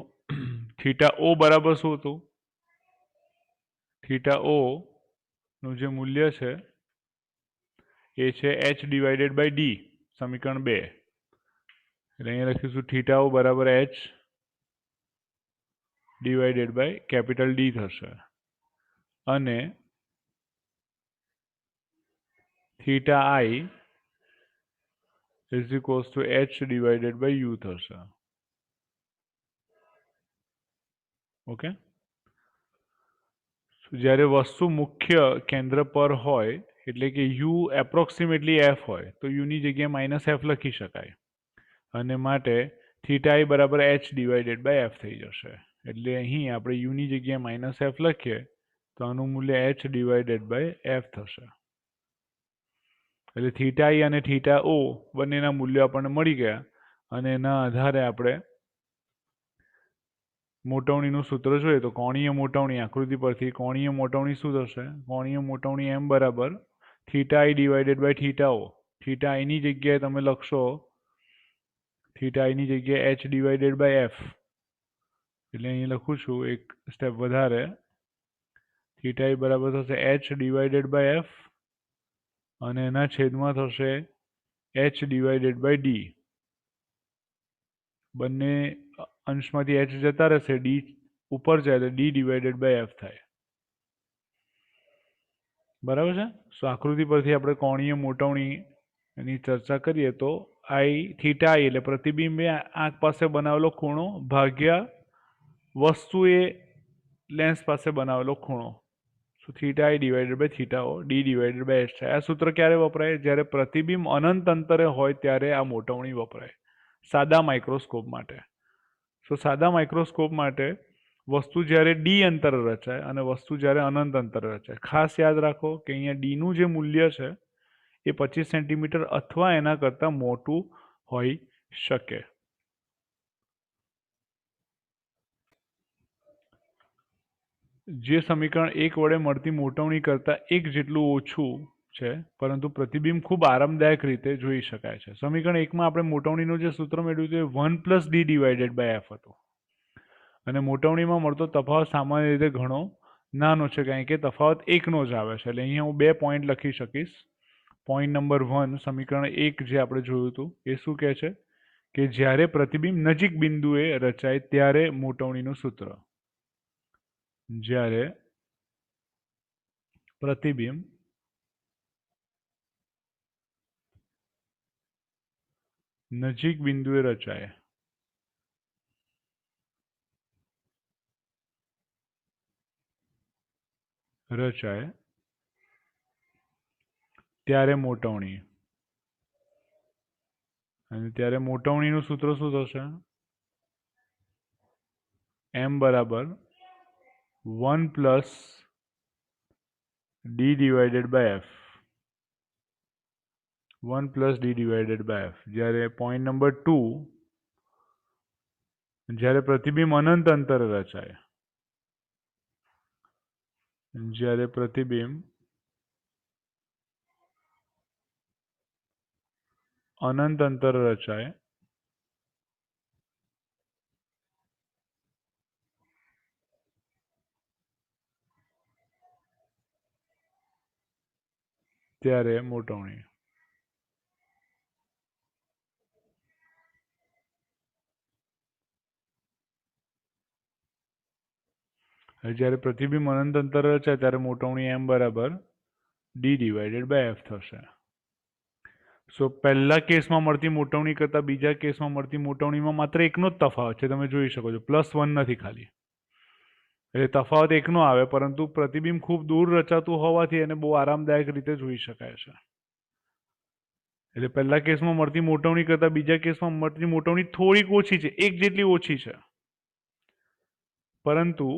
थीटा ओ बराबर शुं हतुं, थीटा ओ નું જે મૂલ્ય છે એ છે एच डिवाइडेड बाय डी, समीकरण 2। એટલે અહીંયા લખીશું थीटा ओ बराबर h divided by capital D थशे અને theta i is equals to h divided by u थशे। ओके, જ્યારે વસ્તુ મુખ્ય કેન્દ્ર પર હોય એટલે કે યુ એપ્રોક્સિમેટલી એફ હોય તો યુની જગ્યાએ માઇનસ એફ લખી શકાય અને માટે થીટા આઈ બરાબર એચ ડિવાઇડેડ બાય એફ થઈ જશે। એટલે અહીં આપણે યુની જગ્યાએ માઇનસ એફ લખીએ તો આનું મૂલ્ય એચ ડિવાઇડેડ બાય એફ થશે। એટલે થીટા આઈ અને થીટા ઓ બંનેના મૂલ્યો આપણને મળી ગયા અને એના આધારે આપણે મોટવણીનું सूत्र જોઈએ તો કોણીય મોટવણી આકૃતિ પરથી કોણીય મોટવણી શું થશે, કોણીય મોટવણી m બરાબર theta i divided by theta o। Theta i ની જગ્યાએ તમે લખશો થીટા i ની જગ્યાએ h ડિવાઇડેડ બાય f, એટલે અહીં લખું છું એક સ્ટેપ વધારે થીટા i બરાબર થશે h ડિવાઇડેડ બાય f અને એના છેદમાં થશે h ડિવાઇડેડ બાય d। બંને અંશમાંથી h જતા રહેશે, d ઉપર જાય તો d ડિવાઇડેડ બાય f થાય, બરાબર છે। સો આકૃતિ પરથી આપણે કોણીય મોટવણીની ચર્ચા કરીએ તો આઈ થીટા આઈ એટલે પ્રતિબિંબે આંખ પાસે બનાવેલો ખૂણો ભાગ્યા વસ્તુએ લેન્સ પાસે બનાવેલો ખૂણો। So theta i divided by theta o d divided by h થાય। આ સૂત્ર ક્યારે વપરાય, જ્યારે પ્રતિબિંબ અનંત અંતરે હોય ત્યારે આ મોટવણી વપરાય સાદા માઇક્રોસ્કોપ માટે। सो सादा माइक्रोस्कोप माटे वस्तु ज्यारे डी अंतर रचाय अने वस्तु ज्यारे अनंत अंतर रचाय, खास याद राखो कि अहींया डी नु जे मूल्य छे ए 25 सेंटीमीटर अथवा एना करता मोटुं होई शके। जे समीकरण 1 वडे मळती मोटवणी करता 1 जेटલું ઓછું છે પરંતુ પ્રતિબિંબ ખૂબ આરામદાયક રીતે જોઈ શકાય છે। સમીકરણ 1 માં આપણે મોટવણીનું જે સૂત્ર મેળવ્યું તે 1 + d ડિવાઇડેડ બાય f હતું અને મોટવણીમાં મળતો તફાવત સામાન્ય રીતે ઘણો નાનો છે કારણ કે તફાવત 1 નો જ આવે છે। એટલે અહીંયા હું બે પોઈન્ટ લખી શકીશ। પોઈન્ટ નંબર 1 સમીકરણ 1 જે આપણે જોયું હતું એ શું કહે છે કે જ્યારે પ્રતિબિંબ નજીક બિંદુએ રચાય ત્યારે મોટવણીનું સૂત્ર, જ્યારે પ્રતિબિંબ નજીક બિંદુએ રચાય ત્યારે મોટવણી, અને ત્યારે મોટવણીનું સૂત્ર શું થશે, m બરાબર 1 + d divided by f, 1 + d divided by f। જ્યારે પોઈન્ટ નંબર 2 જ્યારે પ્રતિબિંબ અનંત અંતરે રચાય જ્યારે પ્રતિબિંબ અનંત અંતર રચાય ત્યારે મોટવણી. જ્યારે પ્રતિબિંબ અનંત અંતર રચાય ત્યારે મોટવણી m બરાબર d/f થશે. સો પહેલા કેસમાં મળતી મોટવણી કરતાં બીજા કેસમાં મળતી મોટવણીમાં માત્ર એકનો જ તફાવત છે, તમે જોઈ શકો છો, +1 નથી ખાલી. એટલે તફાવત એકનો આવે, પરંતુ પ્રતિબિંબ ખૂબ દૂર રચાતું હોવાથી એને બહુ આરામદાયક રીતે જોઈ શકાય છે. એટલે પહેલા કેસમાં મળતી મોટવણી કરતાં બીજા કેસમાં મળતી મોટવણી થોડીક ઓછી છે, એક જેટલી ઓછી છે, પરંતુ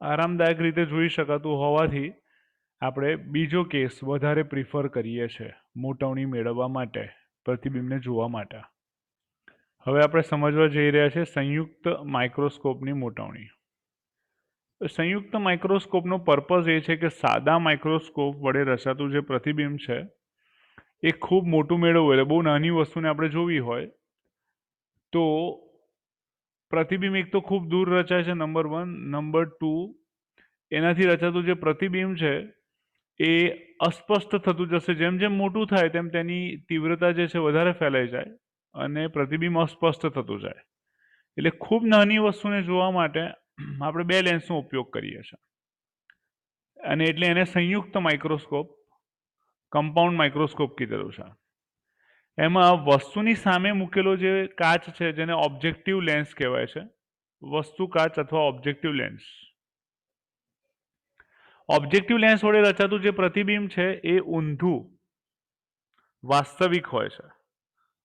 આરામદાયક રીતે જોઈ શકાતું હોવાથી આપણે બીજો કેસ વધારે પ્રિફર કરીએ છીએ મોટવણી મેળવવા માટે, પ્રતિબિંબને જોવા માટે. હવે આપણે સમજવા જઈ રહ્યા છીએ સંયુક્ત માઇક્રોસ્કોપની મોટવણી. સંયુક્ત માઇક્રોસ્કોપનો પર્પઝ એ છે કે સાદા માઇક્રોસ્કોપ વડે રચાતું જે પ્રતિબિંબ છે એ ખૂબ મોટું મેળવવું, એટલે બહુ નાની વસ્તુને આપણે જોવી હોય તો પ્રતિબિંબ એક તો ખૂબ દૂર રચાય છે, નંબર 1. નંબર 2, એનાથી રચાતું જે પ્રતિબિંબ છે એ અસ્પષ્ટ થતું જશે. જેમ જેમ મોટું થાય તેમ તેની તીવ્રતા જે છે વધારે ફેલાઈ જાય અને પ્રતિબિંબ અસ્પષ્ટ થતું જાય. એટલે ખૂબ નાની વસ્તુને જોવા માટે આપણે બે લેન્સનો ઉપયોગ કરીએ છીએ, અને એટલે એને સંયુક્ત માઇક્રોસ્કોપ, કમ્પાઉન્ડ માઇક્રોસ્કોપ કીધેલું છે. એમાં વસ્તુની સામે મૂકેલો જે કાચ છે જેને ઓબ્જેક્ટિવ લેન્સ કહેવાય છે, વસ્તુ કાચ અથવા ઓબ્જેક્ટિવ લેન્સ. ઓબ્જેક્ટિવ લેન્સ વડે રચાતું જે પ્રતિબિંબ છે એ ઊંધું વાસ્તવિક હોય છે.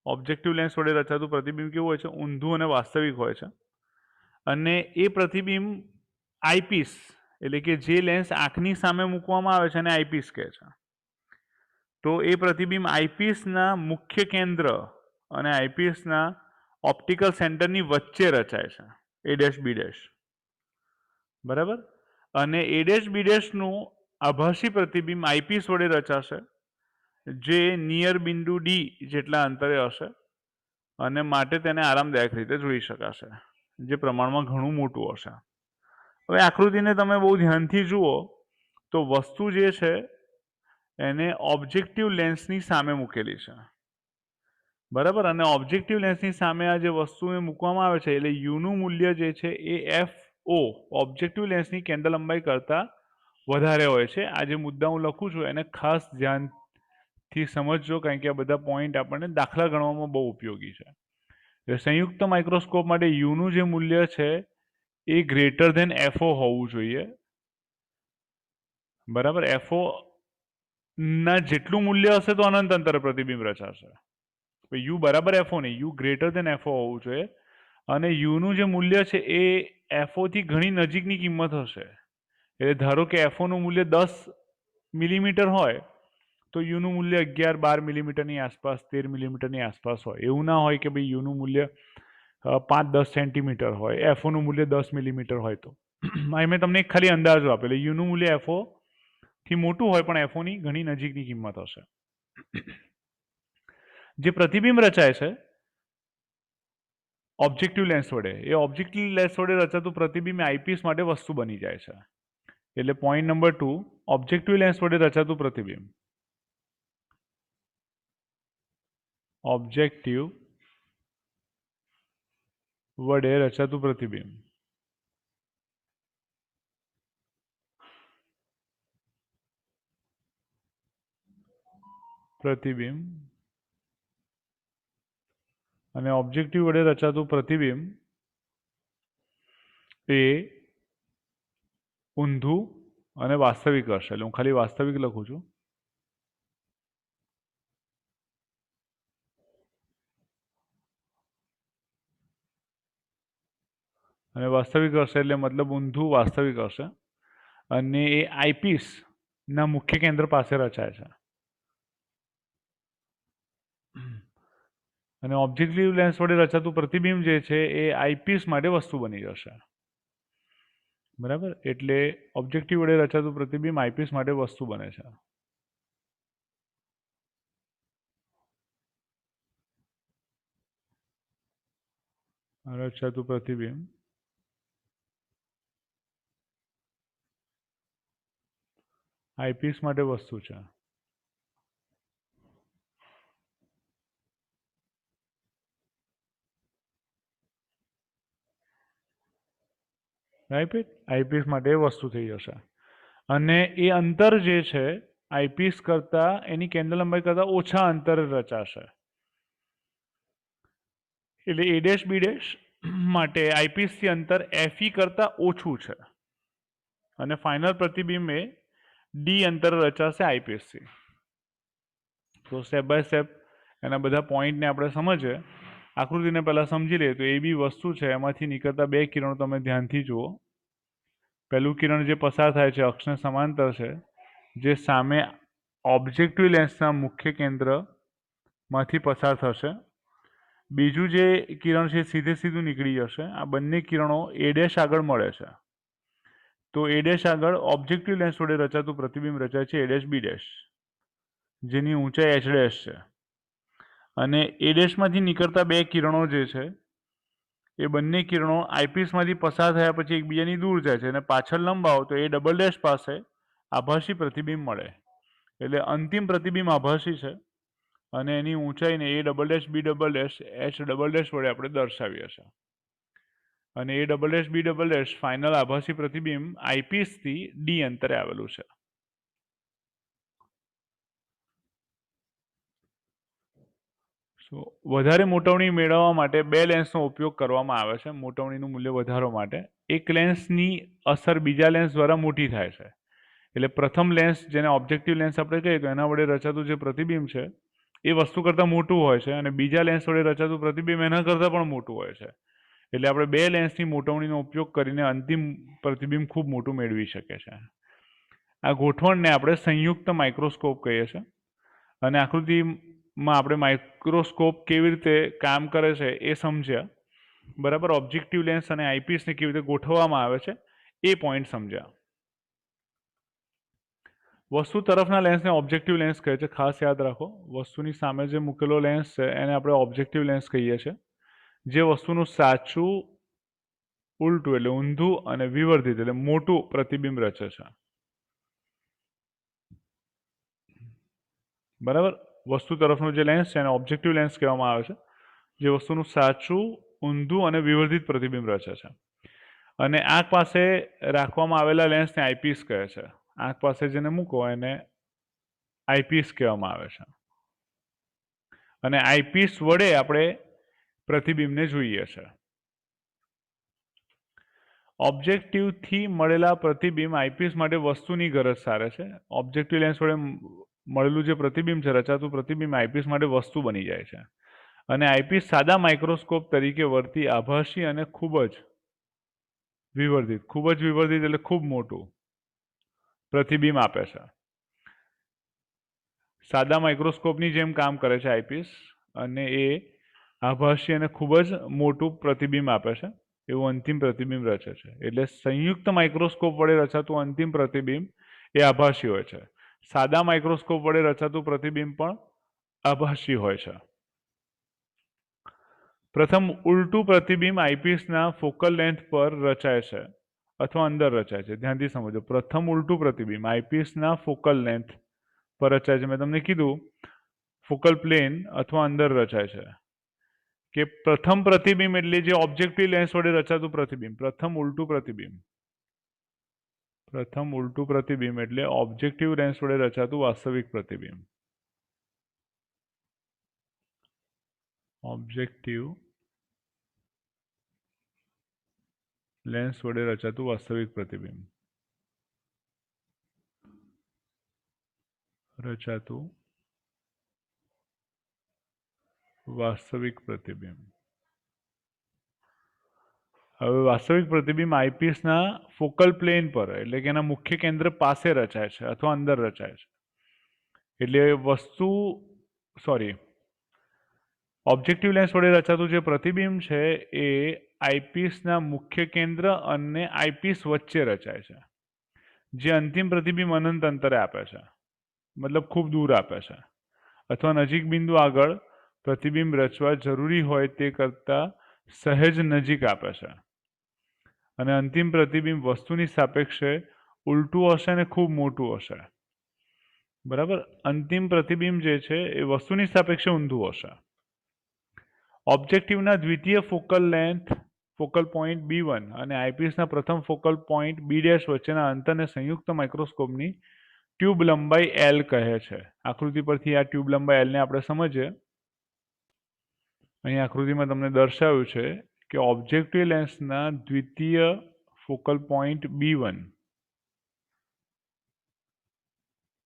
ઓબ્જેક્ટિવ લેન્સ વડે રચાતું પ્રતિબિંબ કેવું હોય છે? ઊંધું અને વાસ્તવિક હોય છે. અને એ પ્રતિબિંબ આઈપીસ, એટલે કે જે લેન્સ આંખની સામે મૂકવામાં આવે છે એને આઈપીસ કહે છે. તો એ પ્રતિબિંબ આઈપીસના મુખ્ય કેન્દ્ર અને આઈપીસના ઓપ્ટિકલ સેન્ટરની વચ્ચે રચાય છે, એ ડેશ બી ડેશ. બરાબર? અને એ ડેશ બી ડેશનું આભાસી પ્રતિબિંબ આઈપીસ વડે રચાશે, જે નિયર બિંદુ ડી જેટલા અંતરે હશે, અને માટે તેને આરામદાયક રીતે જોઈ શકાશે, જે પ્રમાણમાં ઘણું મોટું હશે. હવે આકૃતિને તમે બહુ ધ્યાનથી જુઓ તો વસ્તુ જે છે એને ઓબ્જેક્ટિવ લેન્સની સામે મૂકેલી છે. બરાબર? અને ઓબ્જેક્ટિવ લેન્સની સામે આ જે વસ્તુને મૂકવામાં આવે છે એટલે યુનું મૂલ્ય જે છે એ FO, ઓબ્જેક્ટિવ લેન્સની કેન્દ્ર લંબાઈ કરતાં વધારે હોય છે. આ જે મુદ્દા હું લખું છું એને ખાસ ધ્યાનથી સમજજો, કારણ કે આ બધા પોઈન્ટ આપણને દાખલા ગણવામાં બહુ ઉપયોગી છે. એટલે સંયુક્ત માઇક્રોસ્કોપ માટે યુનું જે મૂલ્ય છે એ ગ્રેટર ધેન FO હોવું જોઈએ. બરાબર? FO ના જેટલું મૂલ્ય હશે તો અનંત અંતરે પ્રતિબિંબ રચાશે. યુ બરાબર FO નહીં, યુ ગ્રેટર ધેન FO હોવું જોઈએ. અને યુનું જે મૂલ્ય છે એ FO થી ઘણી નજીકની કિંમત હશે. એટલે ધારો કે FO નું મૂલ્ય 10 મિલીમીટર હોય તો યુનું મૂલ્ય 11-12 મિલીમીટરની આસપાસ, 13 મિલીમીટરની આસપાસ હોય. એવું ના હોય કે ભાઈ યુનું મૂલ્ય 5-10 સેન્ટીમીટર હોય, FO નું મૂલ્ય 10 મિલીમીટર હોય. તો મેં તમને એક ખાલી અંદાજો આપેલો, યુનું મૂલ્ય FO થી મોટું હોય પણ FO ની ઘણી નજીકની કિંમત હશે. જે પ્રતિબિંબ રચાય છે ઓબ્જેક્ટિવ લેન્સ વડે, એ ઓબ્જેક્ટિવ લેન્સ વડે રચાતું પ્રતિબિંબ આઈપીસ માટે વસ્તુ બની જાય છે. એટલે પોઈન્ટ નંબર 2, ઓબ્જેક્ટિવ લેન્સ વડે રચાતું પ્રતિબિંબ, ઓબ્જેક્ટિવ વડે રચાતું પ્રતિબિંબ અને ઓબ્જેક્ટિવ વડે રચાતું પ્રતિબિંબ એ ઊંધું અને વાસ્તવિક હશે. એટલે હું ખાલી વાસ્તવિક લખું છું. અને વાસ્તવિક હશે એટલે મતલબ ઊંધું વાસ્તવિક હશે, અને એ આઈપીસ ના મુખ્ય કેન્દ્ર પાસે રચાય છે. અને ઓબ્જેક્ટિવ લેન્સ વડે રચાતું પ્રતિબિંબ જે છે એ આઈપીસ માટે વસ્તુ બની જશે. બરાબર, એટલે ઓબ્જેક્ટિવ વડે રચાતું પ્રતિબિંબ આઈપીસ માટે વસ્તુ બને છે. રચાતું પ્રતિબિંબ આઈપીસ માટે વસ્તુ છે. રાઈટ, આઈપીસ માટે વસ્તુ થઈ જશે. અને એ અંતર જે છે આઈપીસ કરતા એની કેન્દ્ર લંબાઈ કરતા ઓછા અંતરે રચાશે. એટલે એ ડેશ બી ડેશ માટે આઈપીસ થી અંતર એફઈ કરતા ઓછું છે અને ફાઇનલ પ્રતિબિંબ એ ડી અંતર રચાશે આઈપીસ થી. તો સ્ટેપ બાય સ્ટેપ એના બધા પોઈન્ટને આપણે સમજીએ. આકૃતિને પહેલા સમજી લઈએ તો એ બી વસ્તુ છે, એમાંથી નીકળતા બે કિરણો તમે ધ્યાનથી જુઓ. પહેલું કિરણ જે પસાર થાય છે અક્ષને સમાંતર છે, જે સામે ઓબ્જેક્ટિવ લેન્સના મુખ્ય કેન્દ્રમાંથી પસાર થશે. બીજું જે કિરણ છે સીધે સીધું નીકળી જશે. આ બંને કિરણો એ ડેશ આગળ મળે છે. તો એ ડેશ આગળ ઓબ્જેક્ટિવ લેન્સ વડે રચાતું પ્રતિબિંબ રચાય છે એ ડેશ બી ડેશ, જેની ઊંચાઈ એચ ડેશ છે. અને એ ડેશમાંથી નીકળતા બે કિરણો જે છે એ બંને કિરણો આઈપીસમાંથી પસાર થયા પછી એકબીજાની દૂર જાય છે અને પાછળ લંબાવો તો એ ડબલ ડેશ પાસે આભાસી પ્રતિબિંબ મળે. એટલે અંતિમ પ્રતિબિંબ આભાસી છે અને એની ઊંચાઈને A double dash B double dash h double dash વડે આપણે દર્શાવીએ છીએ. અને A double dash B double dash final આભાસી પ્રતિબિંબ આઈપીસથી ડી અંતરે આવેલું છે. વધારે મોટવણી મેળવવા માટે બે લેન્સનો ઉપયોગ કરવામાં આવે છે મોટવણીનું મૂલ્ય વધારવા માટે. એક લેન્સની અસર બીજા લેન્સ દ્વારા મોટી થાય છે. એટલે પ્રથમ લેન્સ જેને ઓબ્જેક્ટિવ લેન્સ આપણે કહીએ તો એના વડે રચાતું જે પ્રતિબિંબ છે એ વસ્તુ કરતાં મોટું હોય છે અને બીજા લેન્સ વડે રચાતું પ્રતિબિંબ એના કરતાં પણ મોટું હોય છે. એટલે આપણે બે લેન્સની મોટવણીનો ઉપયોગ કરીને અંતિમ પ્રતિબિંબ ખૂબ મોટું મેળવી શકીએ છીએ. આ ગોઠવણને આપણે સંયુક્ત માઇક્રોસ્કોપ કહીએ છીએ. અને આકૃતિમાં આપણે માઇક્રોસ્કોપ કેવી રીતે કામ કરે છે એ સમજ્યા. બરાબર, ઓબ્જેક્ટિવ લેન્સ અને આઈપીસને કેવી રીતે ગોઠવવામાં આવે છે એ પોઈન્ટ સમજ્યા. વસ્તુ તરફના લેન્સને ઓબ્જેક્ટિવ લેન્સ કહે છે. ખાસ યાદ રાખો, વસ્તુની સામે જે મૂકેલો લેન્સ છે એને આપણે ઓબ્જેક્ટિવ લેન્સ કહીએ છીએ, જે વસ્તુનું સાચું ઉલટું એટલે ઊંધું અને વિવર્ધિત એટલે મોટું પ્રતિબિંબ રચે છે. બરાબર, વસ્તુ તરફનો જે લેન્સ છે એને ઓબ્જેક્ટિવ લેન્સ કહેવામાં આવે છે, જે વસ્તુનું સાચું ઊંધું અને વિવર્ધિત પ્રતિબિંબ રચે છે. અને આંખ પાસે રાખવામાં આવેલા લેન્સને આઈપીસ કહે છે. આંખ પાસે જેને મૂકો એને આઈપીસ કહેવામાં આવે છે. અને આઈપીસ વડે આપણે પ્રતિબિંબને જોઈએ છે. ઓબ્જેક્ટિવથી મળેલા પ્રતિબિંબ આઈપીસ માટે વસ્તુની ગરજ સારે છે. ઓબ્જેક્ટિવ લેન્સ વડે મળેલું જે પ્રતિબિંબ છે, રચાતું પ્રતિબિંબ આઈપીસ માટે વસ્તુ બની જાય છે. અને આઈપીસ સાદા માઇક્રોસ્કોપ તરીકે વર્તી આભાસી અને ખૂબ જ વિવર્ધિત એટલે ખૂબ મોટું પ્રતિબિંબ આપે છે. સાદા માઇક્રોસ્કોપની જેમ કામ કરે છે આઈપીસ, અને એ આભાસી અને ખૂબ જ મોટું પ્રતિબિંબ આપે છે એવું અંતિમ પ્રતિબિંબ રચે છે. એટલે સંયુક્ત માઇક્રોસ્કોપ વડે રચાતું અંતિમ પ્રતિબિંબ એ આભાસી હોય છે. સાદા માઇક્રોસ્કોપ વડે રચાતું પ્રતિબિંબ પણ આભાસી હોય છે. પ્રથમ ઉલટું પ્રતિબિંબ આઈપીસના ફોકલ લેન્થ પર રચાય છે અથવા અંદર રચાય છે. ધ્યાનથી સમજો, પ્રથમ ઉલટું પ્રતિબિંબ આઈપીસના ફોકલ લેન્થ પર રચાય છે. મેં તમને કીધું ફોકલ પ્લેન અથવા અંદર રચાય છે. કે પ્રથમ પ્રતિબિંબ એટલે જે ઓબ્જેક્ટિવ લેન્સ વડે રચાતું પ્રતિબિંબ, પ્રથમ ઉલટું પ્રતિબિંબ એટલે ઓબ્જેક્ટિવ લેન્સ વડે રચાતું વાસ્તવિક પ્રતિબિંબ. ઓબ્જેક્ટિવ લેન્સ વડે રચાતું વાસ્તવિક પ્રતિબિંબ. હવે વાસ્તવિક પ્રતિબિંબ આઈપીસના ફોકલ પ્લેન પર એટલે કે એના મુખ્ય કેન્દ્ર પાસે રચાય છે અથવા અંદર રચાય છે. એટલે ઓબ્જેક્ટિવ લેન્સ વડે રચાતું જે પ્રતિબિંબ છે એ આઈપીસના મુખ્ય કેન્દ્ર અને આઈપીસ વચ્ચે રચાય છે, જે અંતિમ પ્રતિબિંબ અનંત અંતરે આપે છે, મતલબ ખૂબ દૂર આપે છે, અથવા નજીક બિંદુ આગળ પ્રતિબિંબ રચવા જરૂરી હોય તે કરતાં સહેજ નજીક આપે છે, અને અંતિમ પ્રતિબિંબ વસ્તુની સાપેક્ષે ઉલટું હશે અને ખૂબ મોટું હશે. બરાબર, અંતિમ પ્રતિબિંબ જે છે એ વસ્તુની સાપેક્ષે ઊંધું હશે. ઓબ્જેક્ટિવના દ્વિતીય ફોકલ પોઈન્ટ B1 અને આઈપીસના પ્રથમ ફોકલ પોઈન્ટ B' વચ્ચેના અંતરને સંયુક્ત માઇક્રોસ્કોપની ટ્યુબ લંબાઈ L કહે છે. આકૃતિ પરથી આ ટ્યુબ લંબાઈ L ને આપણે સમજીએ. અહીં આકૃતિમાં તમને દર્શાવ્યું છે કે ઓબ્જેક્ટિવ લેન્સના દ્વિતીય ફોકલ પોઈન્ટ B1,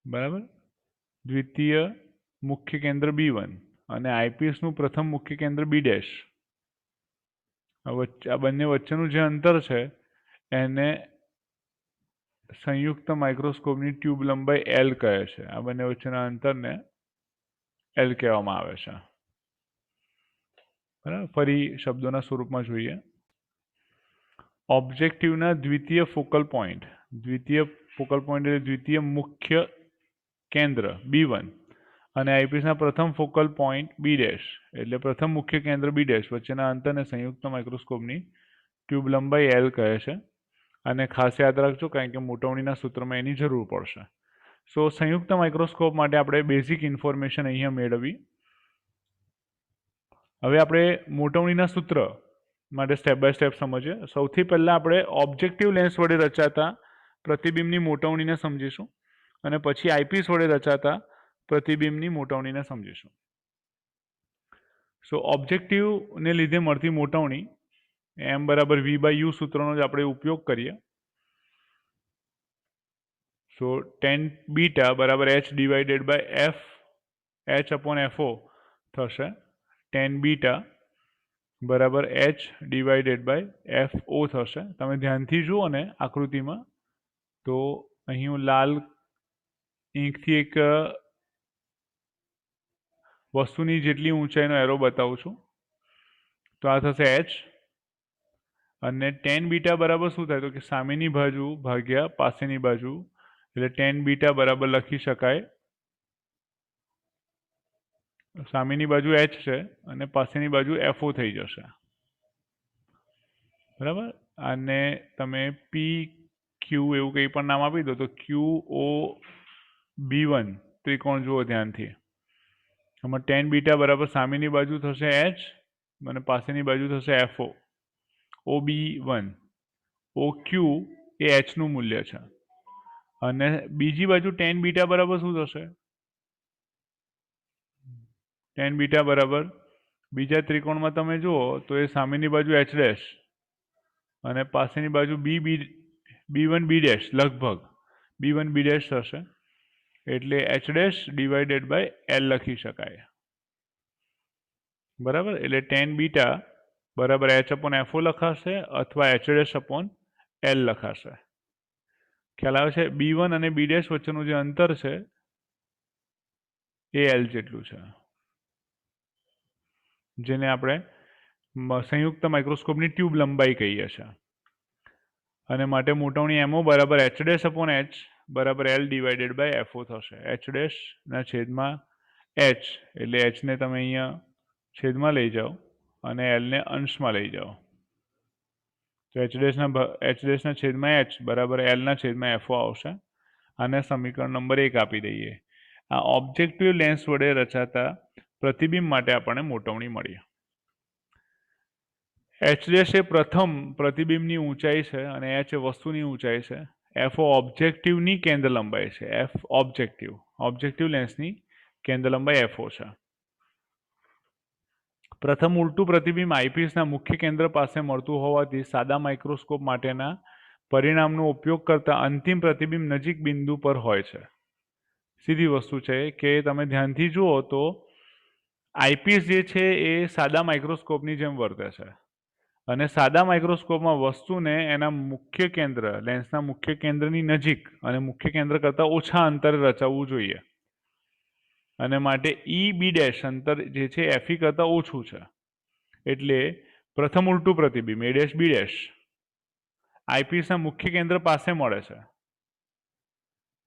બરાબર, દ્વિતીય મુખ્ય કેન્દ્ર B1 અને આઈપીસનું પ્રથમ મુખ્ય કેન્દ્ર B', આ બંને વચ્ચેનું જે અંતર છે એને સંયુક્ત માઇક્રોસ્કોપની ટ્યુબ લંબાઈ L કહે છે. આ બંને વચ્ચેના અંતરને L કહેવામાં આવે છે. બરાબર, ફરી શબ્દોના સ્વરૂપમાં જોઈએ. ઓબ્જેક્ટિવના દ્વિતીય ફોકલ પોઈન્ટ એટલે દ્વિતીય મુખ્ય કેન્દ્ર B1 અને આઈપીસના પ્રથમ ફોકલ પોઈન્ટ B' એટલે પ્રથમ મુખ્ય કેન્દ્ર B' વચ્ચેના અંતરને સંયુક્ત માઇક્રોસ્કોપની ટ્યુબ લંબાઈ L કહે છે. અને ખાસ યાદ રાખજો, કારણ કે મોટવણીના સૂત્રમાં એની જરૂર પડશે. સો સંયુક્ત માઇક્રોસ્કોપ માટે આપણે બેઝિક ઇન્ફોર્મેશન અહીંયા મેળવી. હવે આપણે મોટવણીના સૂત્ર માટે સ્ટેપ બાય સ્ટેપ સમજીએ. સૌથી પહેલા આપણે ઓબ્જેક્ટિવ લેન્સ વડે રચાતા પ્રતિબિંબની મોટવણીને સમજીશું, અને પછી આઈપીસ વડે રચાતા પ્રતિબિંબની મોટવણીને સમજીશું. સો ઓબ્જેક્ટિવને લીધે મળતી મોટવણી M = V/U સૂત્રનો જ આપણે ઉપયોગ કરીએ. સો tan β = H/FO થશે. tan β = H/FO થશે. તમે ધ્યાનથી જુઓ ને આકૃતિમાં, તો અહીં હું લાલ ઇંકથી એક વસ્તુની જેટલી ઊંચાઈનો એરો બતાવું છું. તો આ થશે H, અને tan β બરાબર શું થાય, તો કે સામેની બાજુ ભાગ્યા પાસેની બાજુ, એટલે tan β બરાબર લખી શકાય, સામેની બાજુ H છે અને પાસેની બાજુ FO થઈ જશે. બરાબર, અને તમે PQ એવું કંઈ પણ નામ આપી દો તો QOB1 ત્રિકોણ જુઓ ધ્યાનથી. આમાં tan β બરાબર સામેની બાજુ થશે H અને પાસેની બાજુ થશે FO. OB1, OQ એ H નું મૂલ્ય છે, અને બીજી બાજુ tan β બરાબર શું થશે, tan β બરાબર બીજા ત્રિકોણમાં તમે જુઓ તો એ સામેની બાજુ H' અને પાસેની બાજુ B1 B' લગભગ B1 B' થશે, એટલે H'/L લખી શકાય. બરાબર, એટલે tan β બરાબર H/FO લખાશે અથવા H'/L લખાશે. ખ્યાલ આવે છે? B1 અને B' વચ્ચેનું જે અંતર છે એ L જેટલું છે, જેને આપણે સંયુક્ત માઇક્રોસ્કોપની ટ્યુબ લંબાઈ કહીએ છીએ. અને માટે મોટવણી MO બરાબર H' બરાબર L/FO થશે. H' ના છેદમાં H, એટલે H ને તમે અહીંયા છેદમાં લઈ જાઓ અને L ને અંશમાં લઈ જાઓ, તો H' ના છેદમાં H બરાબર L ના છેદમાં FO આવશે. આને સમીકરણ નંબર 1 આપી દઈએ. આ ઓબ્જેક્ટિવ લેન્સ વડે રચાતા પ્રતિબિંબ માટે આપણને મોટવણી મળી. H' એ પ્રથમ પ્રતિબિંબની ઊંચાઈ છે અને H એ વસ્તુની ઊંચાઈ છે. FO ઓબ્જેક્ટિવની કેન્દ્ર લંબાઈ છે. ઓબ્જેક્ટિવ લેન્સની કેન્દ્ર લંબાઈ FO છે. પ્રથમ ઉલટું પ્રતિબિંબ આઈપીસના મુખ્ય કેન્દ્ર પાસે મળતું હોવાથી સાદા માઇક્રોસ્કોપ માટેના પરિણામનો ઉપયોગ કરતા અંતિમ પ્રતિબિંબ નજીક બિંદુ પર હોય છે. સીધી વસ્તુ છે કે તમે ધ્યાનથી જુઓ તો આઈપીસ જે છે એ સાદા માઇક્રોસ્કોપની જેમ વર્તે છે, અને સાદા માઇક્રોસ્કોપમાં વસ્તુને એના મુખ્ય કેન્દ્ર, લેન્સના મુખ્ય કેન્દ્રની નજીક અને મુખ્ય કેન્દ્ર કરતાં ઓછા અંતરે રચાવવું જોઈએ, અને માટે EB' અંતર જે છે FE કરતાં ઓછું છે. એટલે પ્રથમ ઉલટું પ્રતિબિંબ એ ડેશ બી ડેશ આઈપીસના મુખ્ય કેન્દ્ર પાસે મળે છે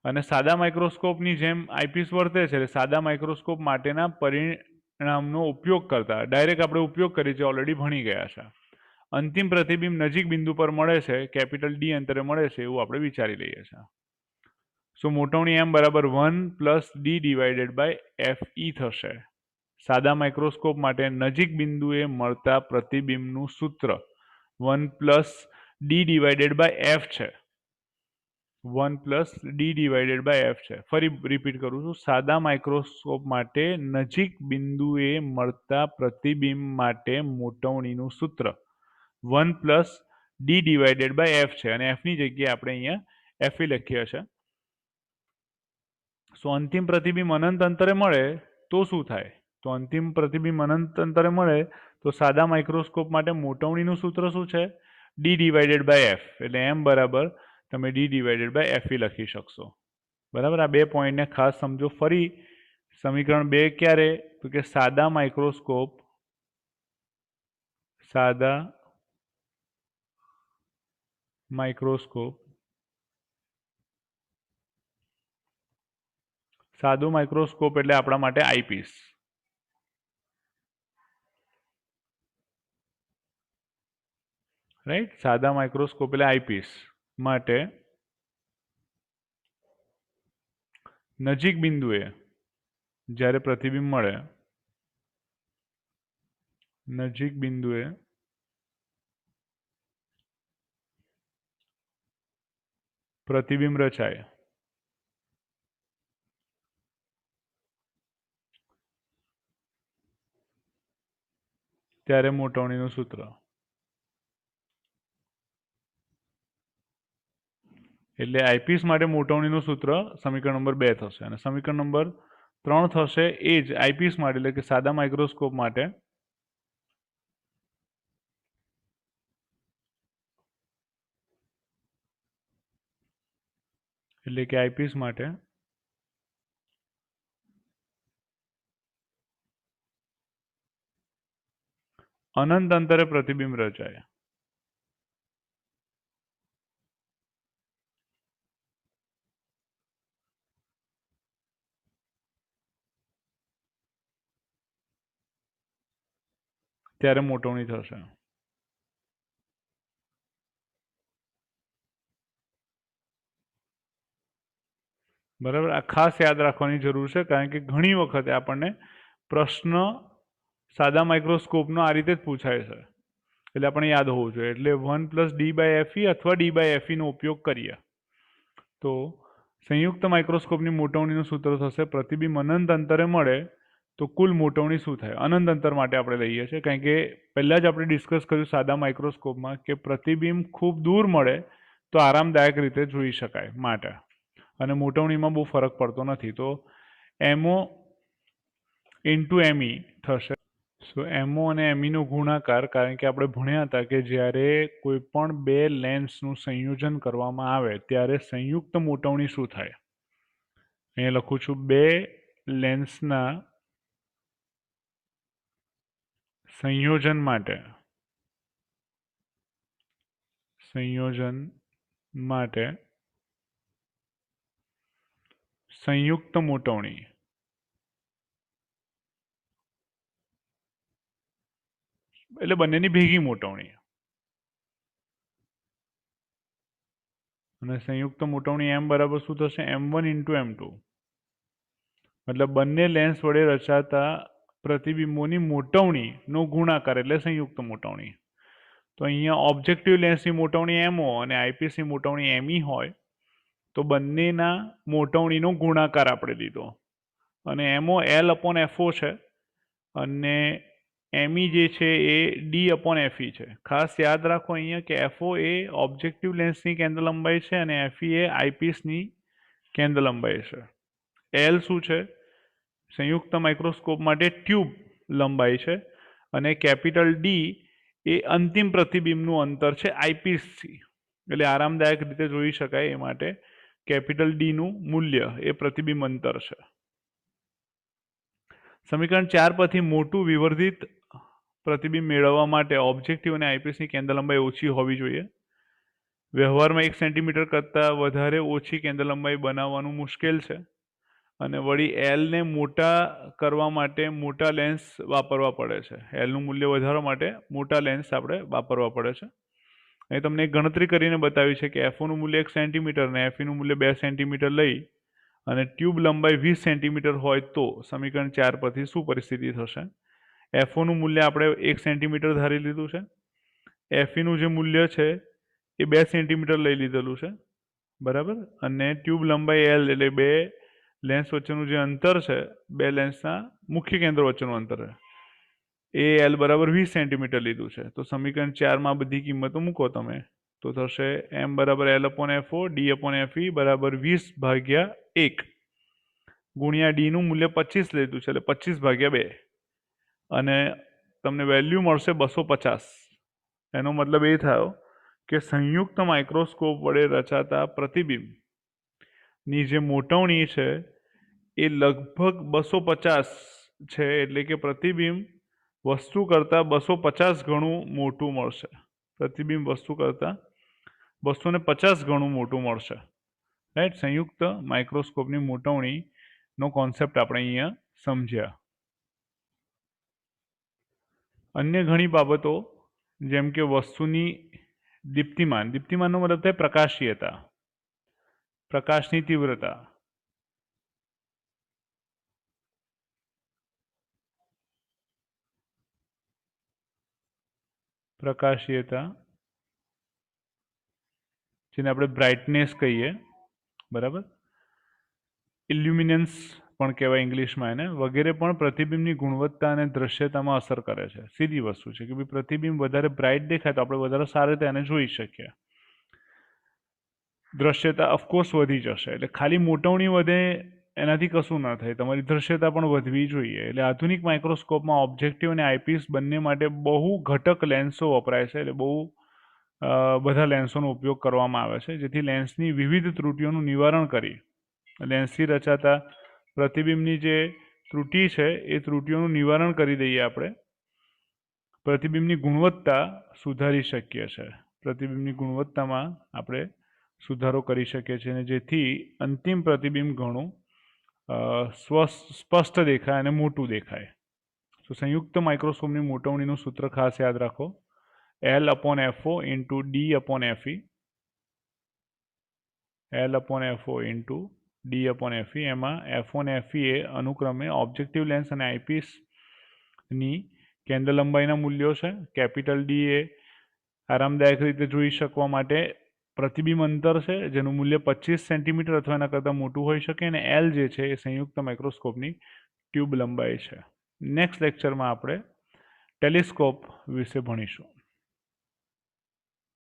અને સાદા માઇક્રોસ્કોપની જેમ આઈપીસ વર્તે છે. સાદા માઇક્રોસ્કોપ માટેના પરિણામનો ઉપયોગ કરતા ડાયરેક્ટ આપણે ઉપયોગ કરીએ છીએ, ઓલરેડી ભણી ગયા છે. અંતિમ પ્રતિબિંબ નજીક બિંદુ પર મળે છે, કેપિટલ ડી અંતરે મળે છે એવું આપણે વિચારી લઈએ છીએ. સો મોટવણી એમ બરાબર 1 plus d divided by f ઈ થશે. સાદા માઇક્રોસ્કોપ માટે નજીક બિંદુએ મળતા પ્રતિબિંબનું સૂત્ર 1 plus d divided by f છે. 1 plus d divided by f છે. ફરી રિપીટ કરું છું, સાદા માઇક્રોસ્કોપ માટે નજીક બિંદુએ મળતા પ્રતિબિંબ માટે મોટવણીનું સૂત્ર 1 plus d divided by f છે અને એફની જગ્યાએ આપણે અહીંયા એફ લખીએ છીએ. સો અંતિમ પ્રતિબિંબ અનંત અંતરે મળે તો શું થાય? તો અંતિમ પ્રતિબિંબ અનંત અંતરે મળે તો સાદા માઇક્રોસ્કોપ માટે મોટવણીનું સૂત્ર શું છે? D divided by f. એટલે એમ બરાબર તમે ડી ડિવાઇડેડ બાય એફ લખી શકશો. બરાબર, આ બે પોઈન્ટને ખાસ સમજો. ફરી સમીકરણ 2 ક્યારે? તો કે સાદા માઇક્રોસ્કોપ સાદું માઇક્રોસ્કોપ એટલે આપણા માટે આઈપીસ. રાઈટ, સાદા માઇક્રોસ્કોપ એટલે આઈપીસ માટે નજીક બિંદુએ જ્યારે પ્રતિબિંબ મળે, નજીક બિંદુએ પ્રતિબિંબ રચાય ત્યારે મોટવણીનું સૂત્ર. એટલે આઈપીસ માટે મોટવણીનું સૂત્ર સમીકરણ નંબર 2 થશે અને સમીકરણ નંબર 3 થશે એ જ આઈપીસ માટે એટલે કે સાદા માઇક્રોસ્કોપ માટે અનંત અંતરે પ્રતિબિંબ રચાય. ત્યારે મોટવણી થશે. બરાબર, આ ખાસ યાદ રાખવાની જરૂર છે કારણ કે ઘણી વખતે આપણને પ્રશ્ન સાદા માઇક્રોસ્કોપનો આ રીતે જ પૂછાય છે, એટલે આપણે યાદ હોવું જોઈએ. એટલે 1 પ્લસ ડી બાય એફઈ અથવા ડી બાય એફઈનો ઉપયોગ કરીએ તો સંયુક્ત માઇક્રોસ્કોપની મોટવણીનું સૂત્ર થશે પ્રતિબિંબ અનંત અંતરે મળે તો કુલ મોટવણી શું થાય? અનંત અંતર માટે આપણે લઈએ છીએ કારણ કે પહેલાં જ આપણે ડિસ્કસ કર્યું સાદા માઇક્રોસ્કોપમાં કે પ્રતિબિંબ ખૂબ દૂર મળે તો આરામદાયક રીતે જોઈ શકાય માટે, અને મોટવણીમાં બહુ ફરક પડતો નથી. તો એમઓ ઇન્ટુ એમઈ થશે. સો એમઓ અને એમઈનો ગુણાકાર, કારણ કે આપણે ભણ્યા હતા કે જ્યારે કોઈ પણ બે લેન્સનું સંયોજન કરવામાં આવે ત્યારે સંયુક્ત મોટવણી શું થાય? અહીંયા લખું છું, બે લેન્સના સંયોજન માટે સંયુક્ત મોટવણી એટલે બંનેની ભેગી મોટવણી, અને સંયુક્ત મોટવણી એમ બરાબર શું થશે? M1 into M2. મતલબ બંને લેન્સ વડે રચાતા પ્રતિબિંબોની મોટવણીનો ગુણાકાર એટલે સંયુક્ત મોટવણી. તો અહીંયા ઓબ્જેક્ટિવ લેન્સની મોટવણી MO અને આઈપીસની મોટવણી ME હોય તો બંનેના મોટવણીનો ગુણાકાર આપણે લીધો, અને MO L/FO છે અને ME જે છે એ D/FE છે. ખાસ યાદ રાખો અહીંયા કે FO એ ઓબ્જેક્ટિવ લેન્સની કેન્દ્ર લંબાઈ છે અને FE એ આઈપીસની કેન્દ્ર લંબાઈ છે. L શું છે? સંયુક્ત માઇક્રોસ્કોપ માટે ટ્યુબ લંબાઈ છે અને કેપિટલ ડી એ અંતિમ પ્રતિબિંબનું અંતર છે આઈપીસથી, એટલે આરામદાયક રીતે જોઈ શકાય એ માટે કેપિટલ ડીનું મૂલ્ય એ પ્રતિબિંબ અંતર છે. સમીકરણ 4 પરથી મોટું વિવર્ધિત પ્રતિબિંબ મેળવવા માટે ઓબ્જેક્ટિવ અને આઈપીસની કેન્દ્ર લંબાઈ ઓછી હોવી જોઈએ. વ્યવહારમાં 1 સેન્ટીમીટર કરતાં વધારે ઓછી કેન્દ્ર લંબાઈ બનાવવાનું મુશ્કેલ છે અને વળી એલને મોટા કરવા માટે મોટા લેન્સ વાપરવા પડે છે. એલનું મૂલ્ય વધારવા માટે મોટા લેન્સ આપણે વાપરવા પડે છે. અહીં તમને એક ગણતરી કરીને બતાવી છે કે એફઓનું મૂલ્ય 1 સેન્ટીમીટર અને એફઈનું મૂલ્ય 2 સેન્ટીમીટર લઈ અને ટ્યુબ લંબાઈ 20 સેન્ટીમીટર હોય તો સમીકરણ 4 પરથી શું પરિસ્થિતિ થશે? એફઓનું મૂલ્ય આપણે 1 સેન્ટીમીટર ધારી લીધું છે. એફઈનું જે મૂલ્ય છે એ 2 સેન્ટીમીટર લઈ લીધેલું છે, બરાબર. અને ટ્યુબ લંબાઈ એલ એટલે બે લેન્સ વચ્ચેનું જે અંતર છે, બે લેન્સના મુખ્ય કેન્દ્ર વચ્ચેનું અંતર છે, એ એલ બરાબર 20 સેન્ટીમીટર લીધું છે. તો સમીકરણ 4માં બધી કિંમતો મૂકો તમે તો થશે એમ બરાબર L upon FO D upon Fe બરાબર 20/1 ગુણ્યા ડીનું મૂલ્ય 25 લીધું છે એટલે 25/2 અને તમને વેલ્યુ મળશે 250. એનો મતલબ એ થયો કે સંયુક્ત માઇક્રોસ્કોપ વડે રચાતા પ્રતિબિંબની જે મોટવણી છે એ લગભગ 250 છે, એટલે કે પ્રતિબિંબ વસ્તુ કરતાં 250 ગણું મોટું મળશે. પ્રતિબિંબ વસ્તુ કરતાં 250 ગણું મોટું મળશે, રાઈટ. સંયુક્ત માઇક્રોસ્કોપની મોટવણીનો કોન્સેપ્ટ આપણે અહીંયા સમજ્યા. અન્ય ઘણી બાબતો જેમ કે વસ્તુની દીપ્તિમાનનો મતલબ થાય પ્રકાશીયતા, પ્રકાશની તીવ્રતા, જેને આપણે બ્રાઇટનેસ કહીએ, બરાબર. ઇલ્યુમિનન્સ પણ કહેવાય ઇંગ્લિશમાં એને, વગેરે પણ પ્રતિબિંબની ગુણવત્તા અને દ્રશ્યતામાં અસર કરે છે. સીધી વસ્તુ છે કે ભાઈ પ્રતિબિંબ વધારે બ્રાઇટ દેખાય તો આપણે વધારે સારી રીતે એને જોઈ શકીએ. દ્રશ્યતા ઓફકોર્સ વધી જશે. એટલે ખાલી મોટવણી વધે એનાથી કશું ના થાય, તમારી દ્રશ્યતા પણ વધવી જોઈએ. એટલે આધુનિક માઇક્રોસ્કોપમાં ઓબ્જેક્ટિવ અને આઈપીસ બંને માટે બહુ ઘટક લેન્સો વપરાય છે. એટલે બહુ બધા લેન્સોનો ઉપયોગ કરવામાં આવે છે જેથી લેન્સની વિવિધ ત્રુટિઓનું નિવારણ કરી લેન્સથી રચાતા પ્રતિબિંબની જે ત્રુટિ છે એ ત્રુટિઓનું નિવારણ કરી દઈએ આપણે, પ્રતિબિંબની ગુણવત્તા સુધારી શકીએ છીએ. પ્રતિબિંબની ગુણવત્તામાં આપણે સુધારો કરી શકીએ છીએ અને જેથી અંતિમ પ્રતિબિંબ ઘણું સ્પષ્ટ દેખાય અને મોટું દેખાય. તો સંયુક્ત માઇક્રોસ્કોપની મોટવણીનું સૂત્ર ખાસ યાદ રાખો, L upon FO into D upon Fe, L upon FO into D upon Fe. એમાં એફઓ અને એફઈ એ અનુક્રમે ઓબ્જેક્ટિવ લેન્સ અને આઈપીસની કેન્દ્ર લંબાઈના મૂલ્યો છે. કેપિટલ ડી એ આરામદાયક રીતે જોઈ શકવા માટે પ્રતિબિંબ અંતર છે જેનું મૂલ્ય 25 સેન્ટીમીટર અથવા એના કરતાં મોટું હોઈ શકે, અને એલ જે છે એ સંયુક્ત માઇક્રોસ્કોપની ટ્યુબ લંબાઈ છે. નેક્સ્ટ લેક્ચરમાં આપણે ટેલિસ્કોપ વિશે ભણીશું.